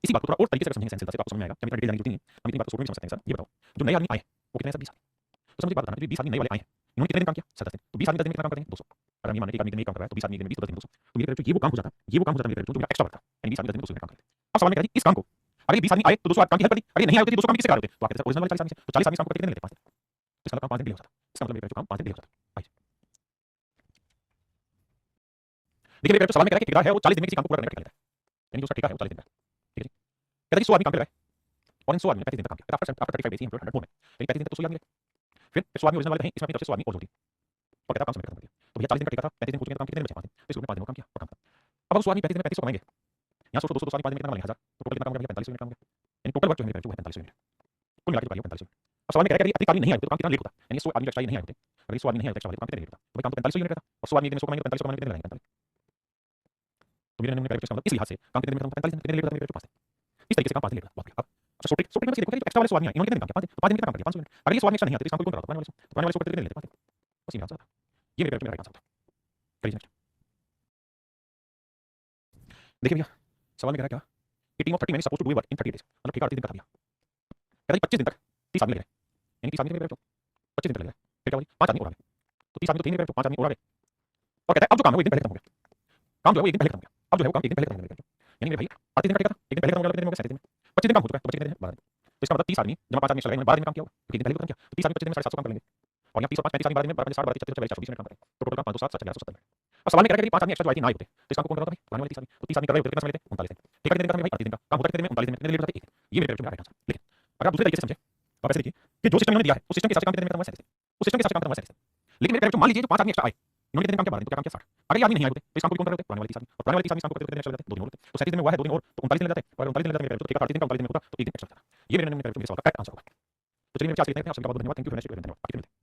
इसी बात को थोड़ा और तरीके से समझेंगे सेंस से, तो आपको समझ में आएगा कि डिटेल जानने की जरूरत नहीं है, हम इतनी बात को सोच में समझ सकते हैं सर। ये बताओ जो नए आदमी आए वो कितने हैं सर, 20 आदमी। तो समझिए बात बताना, 20 आदमी नए वाले आए हैं, इन्होंने कितने दिन काम किया, 7 दिन, तो 20 आदमी 10 दिन में कितना काम करते हैं 200। अगर हम मान लें कि आदमी दिन में काम कर रहा है तो 20 आदमी दिन में 20 तो 10 दिन 200, तो मेरे तो ये वो काम हो जाता है, ये वो काम हो जाता है मेरे जो मेरा एक्स्ट्रा वर्क था, यानी 20 आदमी 10 दिन में 200 मिनट काम करते हैं। अब सवाल में क्या है इस काम को अगर 20 आदमी आए तो 200 काम की हेल्प कर दी, अगर नहीं आए होते 200 काम किससे कर रहे होते, तो आप कहते हैं ओरिजिनल वाले 40 आदमी से, तो 40 आदमी काम को कितने दिन लेते, 5 दिन, तो इसका मतलब काम 5 दिन के लिए हो जाता, इसका मतलब मेरा जो काम 5 दिन के लिए हो जाता। देखिए मेरे जो सवाल में कह रहा है कि ठेकेदार है वो 40 दिन में किसी काम को पूरा करने का ठेका लेता है, यानी जो उसका ठेका है वो 40 दिन का है, ठीक है जी। कहता है कि 100 आदमी काम कर रहा है और इन 100 आदमी ने 35 दिन तक काम किया, आफ्टर 35 डेज ही 100 मोर में, यानी 35 दिन तक तो 100 आदमी गए। फिर 100 आदमी ओरिजिनल वाले हैं, इसमें अपनी तरफ से 100 आदमी और जोड़ दिए और कहता है काम सबमिट कर दिया। तो भैया 40 दिन का ठेका था, 35 दिन हो चुके हैं, काम कितने दिन बचे? 5 दिन। तो इस ग्रुप ने 5 दिन में काम किया और काम खत्म। अब हम 100 आदमी 35 दिन में 3500 कमाएंगे, यहाँ सोचो 200 200 आदमी 5 दिन में कितना कमाएंगे? 1000। तो टोटल कितना काम हो गया? 45 मिनट काम हो गया, यानी टोटल वर्क जो है मेरे जो है 45 मिनट, कुल मिला के जो 45 मिनट। अब सवाल में कह रहा है कि अधिक आदमी नहीं आए तो काम कितना लेट होता, यानी 100 आदमी जो एक्स्ट्रा नहीं आए होते, अगर 100 आदमी नहीं आए तो एक्स्ट्रा वाले काम कितने लेट होता? तो भाई काम तो 45 यूनिट रहता और 100 आदमी एक दिन में 100 कमाएंगे तो 45 कमाने कितने लगेंगे? 45। तो मेरे ने इसका मतलब इस लिहाज से काम कितने दिन में खत्म? 45 दिन, कितने लेट होता मेरे जो 5 दिन, इस तरीके से काम 5 दिन लेट होता। बहुत बढ़िया। अब अच्छा सोटे में देखो एक्स्ट्रा वाले 100 आदमी आए, इन्होंने कितने दिन काम किया? 5 दिन में कितना काम कर दिया? 500 मिनट। अगर ये 100 आदमी एक्स्ट्रा नहीं आते तो इस काम को कौन कराता? पुराने वाले 100, तो पुराने वाले 100 करते कितने लेते? 5 दिन, बस ये आंसर था। ये मेरे राइट आंसर था। करिए नेक्स्ट। देखिए भैया सवाल में कह रहा है क्या कि team of 30 men suppose to do work in 30 days, मतलब ठेका 30 दिन का था भैया। कहता है 25 दिन तक 30 आदमी लग रहे हैं, यानी 30 आदमी मेरे 25 दिन तक लग रहे हैं, फिर क्या हुआ? 5 आदमी और आ गए, तो 30 आदमी तो 3 दिन 5 आदमी और आ गए और कहता है अब जो काम है वो एक दिन पहले खत्म हो गया, काम जो है वो एक दिन पहले खत्म हो गया, अब जो है वो काम एक दिन पहले खत्म हो गया, यानी मेरे भाई 38 दिन का ठेका था, एक दिन पहले खत्म हो गया, कितने दिन हो गए? 37 दिन में, 25 दिन काम हो चुका है, तो बचे कितने दिन? 12 दिन। तो इसका मतलब 30 आदमी जमा 5 आदमी एक्स्ट्रा लगे, 12 दिन में काम किया होगा, क्योंकि एक दिन पहले खत्म किया, तो 30 आदमी 25 दिन में 750 काम कर लेंगे और यहाँ 30 और 5 35 आदमी 12 दिन में 12 60 32 36 40 मिनट काम करेंगे, तो टोटल काम 5 2 7 7 1170 मिनट। अब सवाल में कह रहा है कि 5 आदमी एक्स्ट्रा जो आए थे ना आए होते तो इस काम को कौन करता भाई? पुराने वाले 30 आदमी, तो 30 आदमी कर रहे होते कितना समय लेते? 39 दिन। ठेका कितने दिन का था भाई? 38 दिन का, काम होता कितने दिन में? 39 दिन में, कितने लेट होता है? 1 दिन। ये मेरे राइट आंसर। लेकिन अगर आप दूसरे तरीके से समझे तो आप ऐसे देखिए कि जो सिस्टम इन्होंने दिया है उस सिस्टम के हिसाब से काम कितने दिन में खत्म हुआ? 37 दिन, उस सिस्टम के हिसाब से काम खत्म हुआ 37 दिन। लेकिन मेरे जो मान लीजिए जो 5 आदमी एक्स्ट्रा आए, इन्होंने कितने दिन काम किया? 12 दिन, तो क्या काम किया? 60। अगर ये आदमी नहीं आए होते तो इस काम को कौन कर रहे होते? पुराने वाले 30 आदमी, और पुराने वाले 30 आदमी इस काम को करते कितने दिन एक्स्ट्रा लग जाते? 2 दिन और होते, तो 37 दिन में हुआ है 2 दिन और, तो 39 दिन लग जाते, और 39 दिन लग जाते मेरे तो ठेका 38 दिन का 39 दिन में होता तो 1 दिन एक्स्ट्रा लगता। ये मेरे सवाल का करेक्ट आंसर होगा। तो चलिए मेरे 4 देखते हैं, आप सभी का बहुत धन्यवाद, थैंक यू, धन्यवाद।